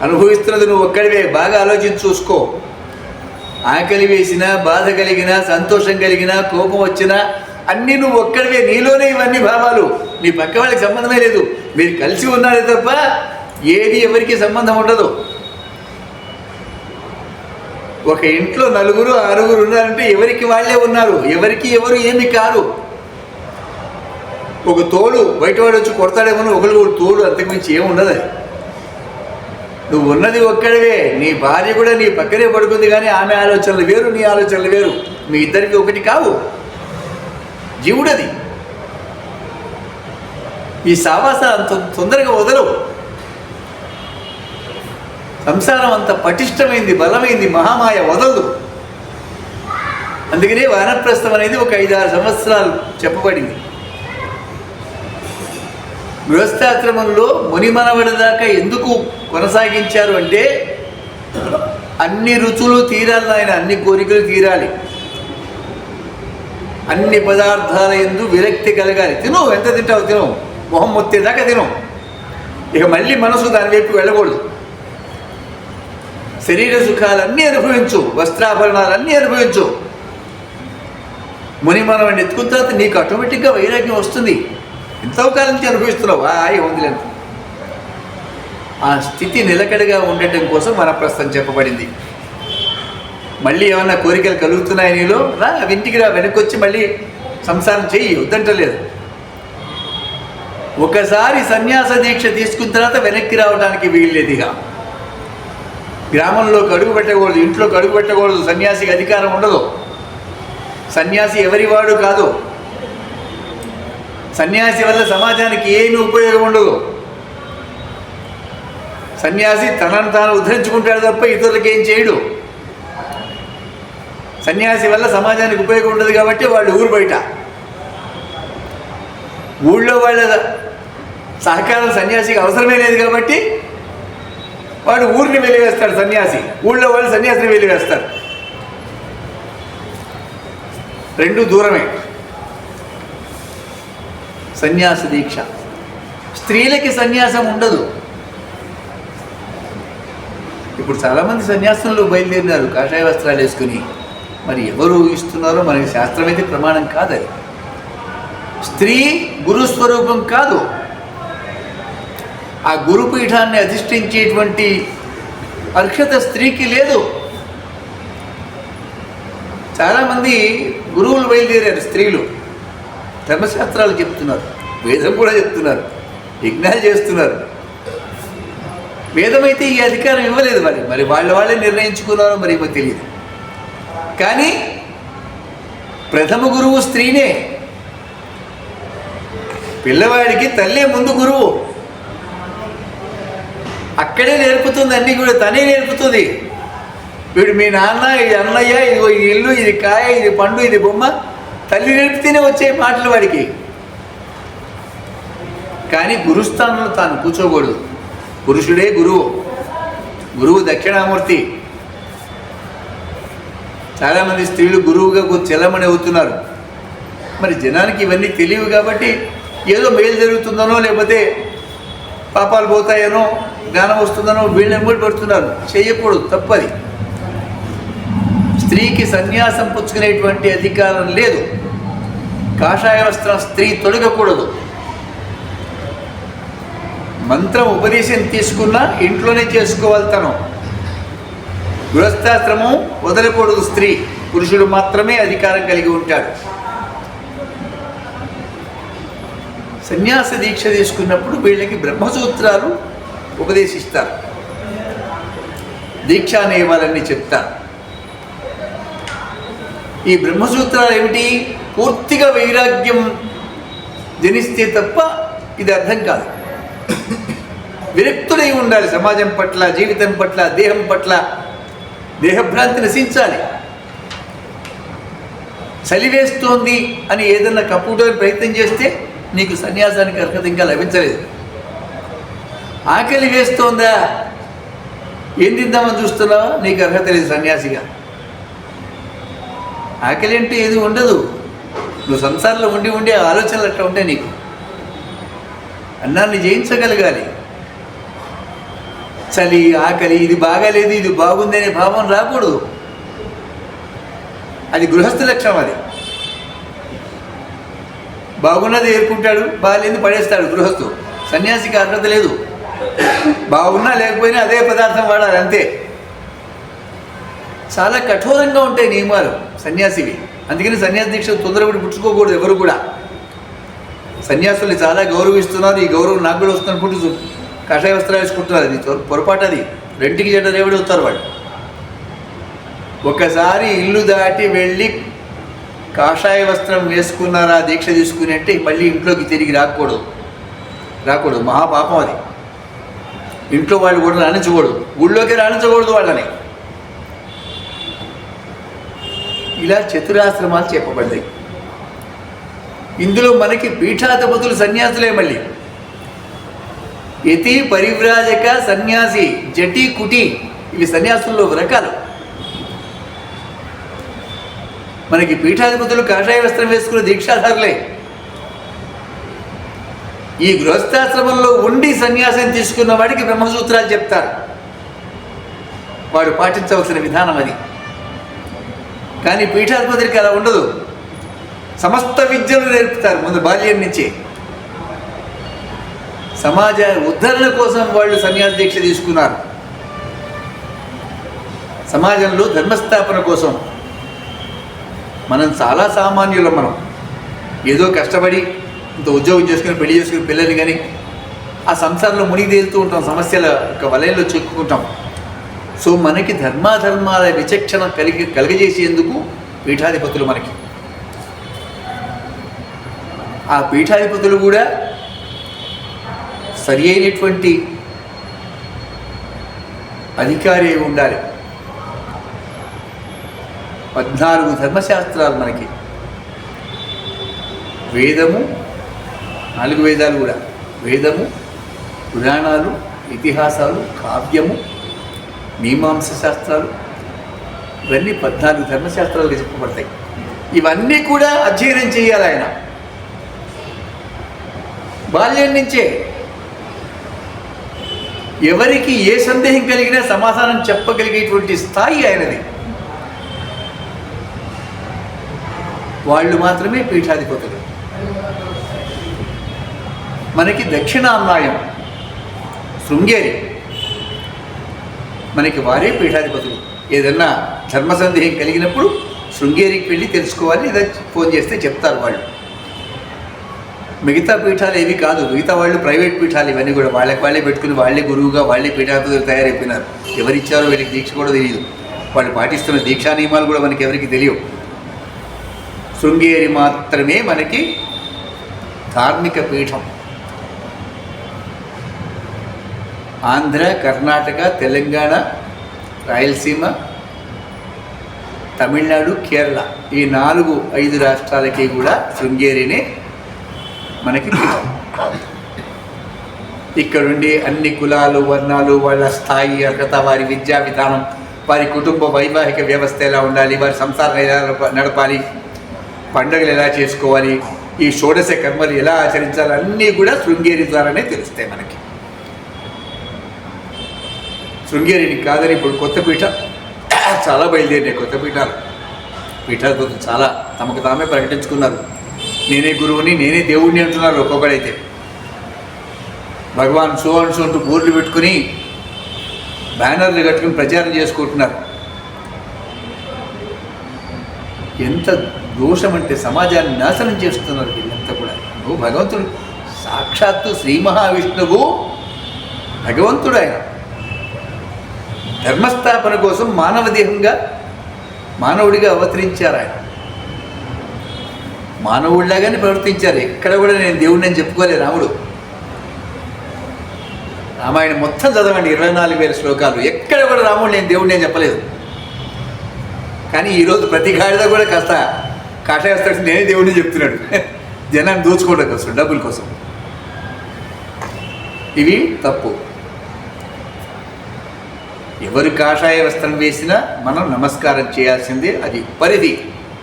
అనుభవిస్తున్నది నువ్వు ఒక్కడివే. బాగా ఆలోచించి చూసుకో. ఆకలి వేసినా, బాధ కలిగినా, సంతోషం కలిగినా, కోపం వచ్చినా అన్నీ నువ్వు ఒక్కడివే. నీలోనే ఇవన్నీ భావాలు. నీ పక్క వాళ్ళకి సంబంధమే లేదు. మీరు కలిసి ఉన్నారే తప్ప ఏది ఎవరికి సంబంధం ఉండదు. ఒక ఇంట్లో 4-6 ఉన్నారంటే ఎవరికి వాళ్ళే ఉన్నారు, ఎవరికి ఎవరు ఏమి కారు. ఒక తోడు బయటవాడు వచ్చి కొడతాడేమో, ఒకరు తోడు, అంతకుమించి ఏముండదు. నువ్వు ఉన్నది ఒక్కడివే. నీ భార్య కూడా నీ పక్కనే పడుకుంది, కానీ ఆమె ఆలోచనలు వేరు, నీ ఆలోచనలు వేరు. మీ ఇద్దరికి ఒకటి కావు. జీవుడది. ఈ సావాసాలు అంత తొందరగా వదలవు. సంసారం అంత పటిష్టమైంది, బలమైంది, మహామాయ వదలదు. అందుకనే వానప్రస్థం అనేది ఒక 5-6 సంవత్సరాలు చెప్పబడింది. గృహస్థాశ్రమంలో మునిమనవడి దాకా ఎందుకు కొనసాగించారు అంటే, అన్ని రుచులు తీరాలి ఆయన, అన్ని కోరికలు తీరాలి, అన్ని పదార్థాల యందు విరక్తి కలగాలి. తిను, ఎంత తింటావు తిను, మొహం మొత్తేదాకా తిను. ఇక మళ్ళీ మనసు దాని వైపు వెళ్ళకూడదు. శరీర సుఖాలన్నీ అనుభవించు, వస్త్రాభరణాలన్నీ అనుభవించు. మునిమనవడిని ఎత్తుకున్న తర్వాత నీకు ఆటోమేటిక్గా వైరాగ్యం వస్తుంది. ఎంతో కాలం నుంచి అనుభవిస్తున్నావు, ఏముందిలేదు. ఆ స్థితి నిలకడగా ఉండటం కోసం వనప్రస్థం చెప్పబడింది. మళ్ళీ ఏమన్నా కోరికలు కలుగుతున్నాయి నీలో, రా ఇంటికి రా, వెనక్కి వచ్చి మళ్ళీ సంసారం చెయ్యి, వద్దంటలేదు. ఒకసారి సన్యాస దీక్ష తీసుకున్న తర్వాత వెనక్కి రావడానికి వీల్లేదు. ఇక గ్రామంలోకి అడుగు పెట్టకూడదు, ఇంట్లోకి అడుగు పెట్టకూడదు. సన్యాసికి అధికారం ఉండదు. సన్యాసి ఎవరివాడు కాదు. సన్యాసి వల్ల సమాజానికి ఏమీ ఉపయోగం ఉండదు. సన్యాసి తనను తాను ఉద్ధరించుకుంటాడు తప్ప ఇతరులకు ఏం చేయడు. సన్యాసి వల్ల సమాజానికి ఉపయోగం ఉండదు కాబట్టి వాళ్ళు ఊరు బయట. ఊళ్ళో వాళ్ళ సహకారం సన్యాసికి అవసరమే లేదు కాబట్టి వాడు ఊరిని వెలివేస్తాడు సన్యాసి, ఊళ్ళో వాళ్ళు సన్యాసిని వెలివేస్తారు. రెండు దూరమే. సన్యాస దీక్ష. స్త్రీలకి సన్యాసం ఉండదు. ఇప్పుడు చాలామంది సన్యాసంలో బయలుదేరినారు కాషాయ వస్త్రాలు వేసుకుని. మరి ఎవరు ఇస్తున్నారో మనకి శాస్త్రం అయితే ప్రమాణం కాదది. స్త్రీ గురుస్వరూపం కాదు. ఆ గురుపీఠాన్ని అధిష్ఠించేటువంటి అర్హత స్త్రీకి లేదు. చాలామంది గురువులు బయలుదేరారు స్త్రీలు, ధర్మశాస్త్రాలు చెప్తున్నారు, వేదం కూడా చెప్తున్నారు, యజ్ఞాలు చేస్తున్నారు. వేదమైతే ఈ అధికారం ఇవ్వలేదు. మరి వాళ్ళే నిర్ణయించుకున్నారో మరి మాకు తెలియదు. కానీ ప్రథమ గురువు స్త్రీనే. పిల్లవాడికి తల్లే ముందు గురువు. అక్కడే నేర్పుతుంది, అన్నీ కూడా తనే నేర్పుతుంది. వీడు మీ నాన్న, ఇది అన్నయ్య, ఇది ఇల్లు, ఇది కాయ, ఇది పండు, ఇది బొమ్మ, తల్లి నేర్పితేనే వచ్చే మాటలు వాడికి. కానీ గురుస్థానంలో తాను కూర్చోకూడదు. పురుషుడే గురువు. గురువు దక్షిణామూర్తి. చాలామంది స్త్రీలు గురువుగా చెల్లమని అవుతున్నారు. మరి జనానికి ఇవన్నీ తెలియవు కాబట్టి ఏదో మేలు జరుగుతుందనో లేకపోతే పాపాలు పోతాయనో జ్ఞానం వస్తుందనో వీళ్ళని కూడా పడుతున్నారు. చేయకూడదు, తప్పది. స్త్రీకి సన్యాసం పుచ్చుకునేటువంటి అధికారం లేదు. కాషాయ వస్త్రం స్త్రీ తొలగకూడదు. మంత్రం ఉపదేశం తీసుకున్నా ఇంట్లోనే చేసుకోవాలి తను. గృహస్థాశ్రమం వదలకూడదు స్త్రీ. పురుషుడు మాత్రమే అధికారం కలిగి ఉంటాడు. సన్యాస దీక్ష తీసుకున్నప్పుడు వీళ్ళకి బ్రహ్మసూత్రాలు ఉపదేశిస్తారు, దీక్షా నియమాలన్నీ చెప్తారు. ఈ బ్రహ్మసూత్రాలు ఏమిటి? పూర్తిగా వైరాగ్యం జనిస్తే తప్ప ఇది అర్థం కాదు. విరక్తుడై ఉండాలి సమాజం పట్ల, జీవితం పట్ల, దేహం పట్ల. దేహభ్రాంతి నశించాలి. చలివేస్తోంది అని ఏదన్నా కప్పుకోవడానికి ప్రయత్నం చేస్తే నీకు సన్యాసానికి అర్హత ఇంకా లభించలేదు. ఆకలి వేస్తోందా, ఏం తిందామని చూస్తున్నావా, నీకు అర్హత లేదు సన్యాసిగా. ఆకలి అంటే ఏది ఉండదు. నువ్వు సంసారంలో ఉండి ఉండే ఆలోచనలు అట్లా ఉంటాయి. నీకు అన్నాన్ని జయించగలగాలి. చలి, ఆకలి, ఇది బాగాలేదు, ఇది బాగుంది అనే భావం రాకూడదు. అది గృహస్థ లక్షణం. అది బాగున్నది ఏరుకుంటాడు, బాగాలేదు పడేస్తాడు గృహస్థు. సన్యాసికి అర్హత లేదు. బాగున్నా లేకపోయినా అదే పదార్థం వాడాలి, అంతే. చాలా కఠోరంగా ఉంటాయి నియమాలు సన్యాసివి. అందుకని సన్యాసి దీక్ష తొందరపడి పుచ్చుకోకూడదు ఎవరు కూడా. సన్యాసుల్ని చాలా గౌరవిస్తున్నారు. ఈ గౌరవం నాకు కూడా వస్తుంది అనుకుంటూ కాషాయ వస్త్రాలు వేసుకుంటున్నారు. అది పొరపాటు. అది రెంటికి చెడ్డ రేవడి అవుతారు వాళ్ళు. ఒకసారి ఇల్లు దాటి వెళ్ళి కాషాయ వస్త్రం వేసుకున్నారా దీక్ష తీసుకుని అంటే మళ్ళీ ఇంట్లోకి తిరిగి రాకూడదు. మహాపాపం అది. ఇంట్లో వాళ్ళు కూడా రాణించకూడదు, ఊళ్ళోకి రాణించకూడదు వాళ్ళని. ఇలా చతురాశ్రమాలు చెప్పబడ్డాయి. ఇందులో మనకి పీఠాధిపతులు సన్యాసులే. మళ్ళీ యతి, పరివ్రాజక, సన్యాసి, జటి, కుటి, ఇవి సన్యాసుల్లో రకాలు. మనకి పీఠాధిపతులు కాషాయ వస్త్రం వేసుకున్న దీక్షాధారులే. ఈ గృహస్థాశ్రమంలో ఉండి సన్యాసం తీసుకున్న వాడికి బ్రహ్మసూత్రాలు చెప్తారు. వాడు పాటించవలసిన విధానం అది. కానీ పీఠాధిపతులకి అలా ఉండదు. సమస్త విద్యలు నేర్పుతారు ముందు బాల్యం నుంచే. సమాజ ఉద్ధరణ కోసం వాళ్ళు సన్యాస దీక్ష తీసుకున్నారు. సమాజంలో ధర్మస్థాపన కోసం. మనం చాలా సామాన్యులం. మనం ఏదో కష్టపడి ఇంత ఉద్యోగం చేసుకుని పెళ్లి చేసుకుని పిల్లల్ని కానీ ఆ సంసారంలో మునిగి తేలుతూ ఉంటాం, సమస్యల యొక్క వలయంలో చిక్కుకుంటాం. సో మనకి ధర్మాధర్మాల విచక్షణ కలగజేసేందుకు పీఠాధిపతులు మనకి. ఆ పీఠాధిపతులు కూడా సరి అయినటువంటి అధికారి అయి ఉండాలి. 14 ధర్మశాస్త్రాలు మనకి, వేదము, 4 వేదాలు కూడా, వేదము, పురాణాలు, ఇతిహాసాలు, కావ్యము, మీమాంస శాస్త్రాలు, ఇవన్నీ 14 ధర్మశాస్త్రాలుగా చెప్పబడతాయి. ఇవన్నీ కూడా అధ్యయనం చేయాలి ఆయన బాల్యం నుంచే. ఎవరికి ఏ సందేహం కలిగినా సమాధానం చెప్పగలిగేటువంటి స్థాయి ఆయనది. వాళ్ళు మాత్రమే పీఠాధిపతులు. మనకి దక్షిణామ్నాయం శృంగేరి, మనకి వారే పీఠాధిపతులు. ఏదన్నా ధర్మ సందేహం కలిగినప్పుడు శృంగేరికి వెళ్ళి తెలుసుకోవాలి, లేదా ఫోన్ చేస్తే చెప్తారు వాళ్ళు. మిగతా పీఠాలు ఏవి కాదు, మిగతా వాళ్ళు ప్రైవేట్ పీఠాలు ఇవన్నీ కూడా. వాళ్ళే పెట్టుకుని వాళ్ళే గురువుగా వాళ్ళే పీఠాధిపతులు తయారైపోయినారు. ఎవరిచ్చారో వీళ్ళకి దీక్ష కూడా తెలియదు. వాళ్ళు పాటిస్తున్న దీక్షా నియమాలు కూడా మనకి ఎవరికి తెలియవు. శృంగేరి మాత్రమే మనకి ధార్మిక పీఠం. ఆంధ్ర, కర్ణాటక, తెలంగాణ, రాయలసీమ, తమిళనాడు, కేరళ, ఈ 4-5 రాష్ట్రాలకి కూడా శృంగేరినే మనకి పీఠం. ఇక్కడుండి అన్ని కులాలు, వర్ణాలు, వాళ్ళ స్థాయి, అర్హత, వారి విద్యా విధానం, వారి కుటుంబ వైవాహిక వ్యవస్థ ఎలా ఉండాలి, వారి సంసారం ఎలా నడపాలి, పండుగలు ఎలా చేసుకోవాలి, ఈ షోడశ కర్మలు ఎలా ఆచరించాలి, అన్నీ కూడా శృంగేరి ద్వారానే తెలుస్తాయి మనకి. శృంగేరిని కాదని ఇప్పుడు కొత్త పీఠం చాలా బయలుదేరినాయి. కొత్త పీఠాధిపతులు చాలా తమకు తామే ప్రకటించుకున్నారు. నేనే గురువుని, నేనే దేవుడిని అంటున్నారు. ఒక్కొక్కడైతే భగవాన్ సో అంటూ బోర్డులు పెట్టుకుని బ్యానర్లు కట్టుకుని ప్రచారం చేసుకుంటున్నారు. ఎంత దోషం అంటే సమాజాన్ని నాశనం చేస్తున్నారు వీళ్ళంతా కూడా. నువ్వు భగవంతుడు, సాక్షాత్తు శ్రీ మహావిష్ణువు భగవంతుడు. ఆయన ధర్మస్థాపన కోసం మానవదేహంగా మానవుడిగా అవతరించారు. ఆయన మానవుడిలాగానే ప్రవర్తించారు. ఎక్కడ కూడా నేను దేవుడిని అని చెప్పుకోలే రాముడు. రామాయణం మొత్తం చదవండి, 24,000 శ్లోకాలు. ఎక్కడ కూడా రాముడు నేను దేవుడిని అని చెప్పలేదు. కానీ ఈరోజు ప్రతి గాడిద కూడా కాస్త కాషాయస్తాడు, నేనే దేవుడిని చెప్తున్నాడు. జనాన్ని దోచుకోవడం కోసం, డబ్బుల కోసం. ఇవి తప్పు. ఎవరు కాషాయ వస్త్రం వేసినా మనం నమస్కారం చేయాల్సిందే. అది పరిధి,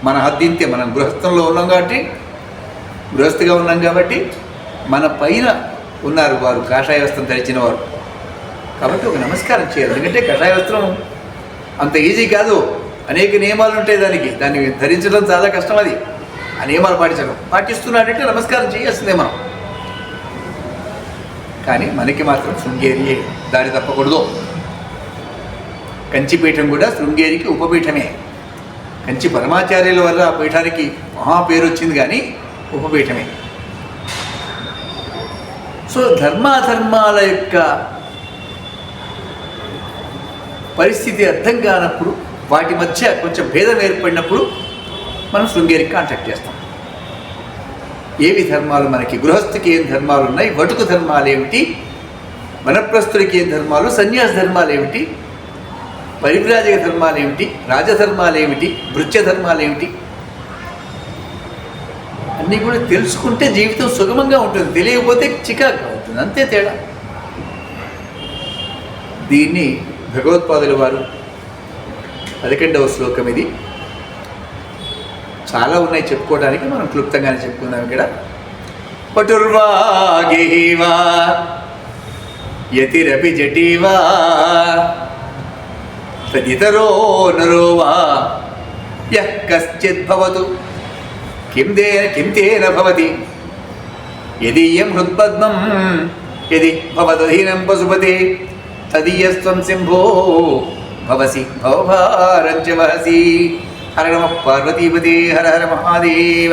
మన హద్దింతే. మనం గృహస్థంలో ఉన్నాం కాబట్టి, గృహస్థిగా ఉన్నాం కాబట్టి మన పైన ఉన్నారు వారు, కాషాయ వస్త్రం ధరించిన వారు. కాబట్టి ఒక నమస్కారం చేయాలి. ఎందుకంటే కాషాయ వస్త్రం అంత ఈజీ కాదు. అనేక నియమాలు ఉంటాయి దాన్ని ధరించడం చాలా కష్టం. అది ఆ నియమాలు పాటిస్తున్నాడంటే నమస్కారం చేయాల్సిందే మనం. కానీ మనకి మాత్రం శృంగేరియే దారి తప్పకూడదు. కంచిపీఠం కూడా శృంగేరికి ఉపపీఠమే. కంచి పరమాచార్యుల వల్ల ఆ పీఠానికి మహా పేరు వచ్చింది, కానీ ఉపపీఠమే. సో ధర్మాధర్మాల యొక్క పరిస్థితి అర్థం కానప్పుడు, వాటి మధ్య కొంచెం భేదం ఏర్పడినప్పుడు మనం శృంగేరికి కాంటాక్ట్ చేస్తాం. ఏవి ధర్మాలు మనకి, గృహస్థికి ఏం ధర్మాలు ఉన్నాయి, వటుకు ధర్మాలు ఏమిటి, వనప్రస్థుడికి ఏం ధర్మాలు, సన్యాస ధర్మాలు ఏమిటి, పరివ్రాజక ధర్మాలు ఏమిటి, రాజధర్మాలు ఏమిటి, భృత్య ధర్మాలు ఏమిటి, అన్నీ కూడా తెలుసుకుంటే జీవితం సుగమంగా ఉంటుంది. తెలియకపోతే చికాకుగా ఉంటుంది, అంతే తేడా. దీన్ని భగవత్పాదుల వారు 11వ శ్లోకం ఇది. చాలా ఉన్నాయి చెప్పుకోవడానికి, మనం క్లుప్తంగానే చెప్పుకుందాం ఇక్కడ. పటుర్వాగేవా యతిరపి జటీవా తదితరో నరో వా యః కశ్చిద్ భవతు కిం తేన భవతి యదీయం హృత్పద్మం యది భవదధీనం పశుపతే తదీయస్త్వం సింభో భవసి భవభారం చ వహసి. హర నమః పార్వతీపతే. హర హర మహాదేవ.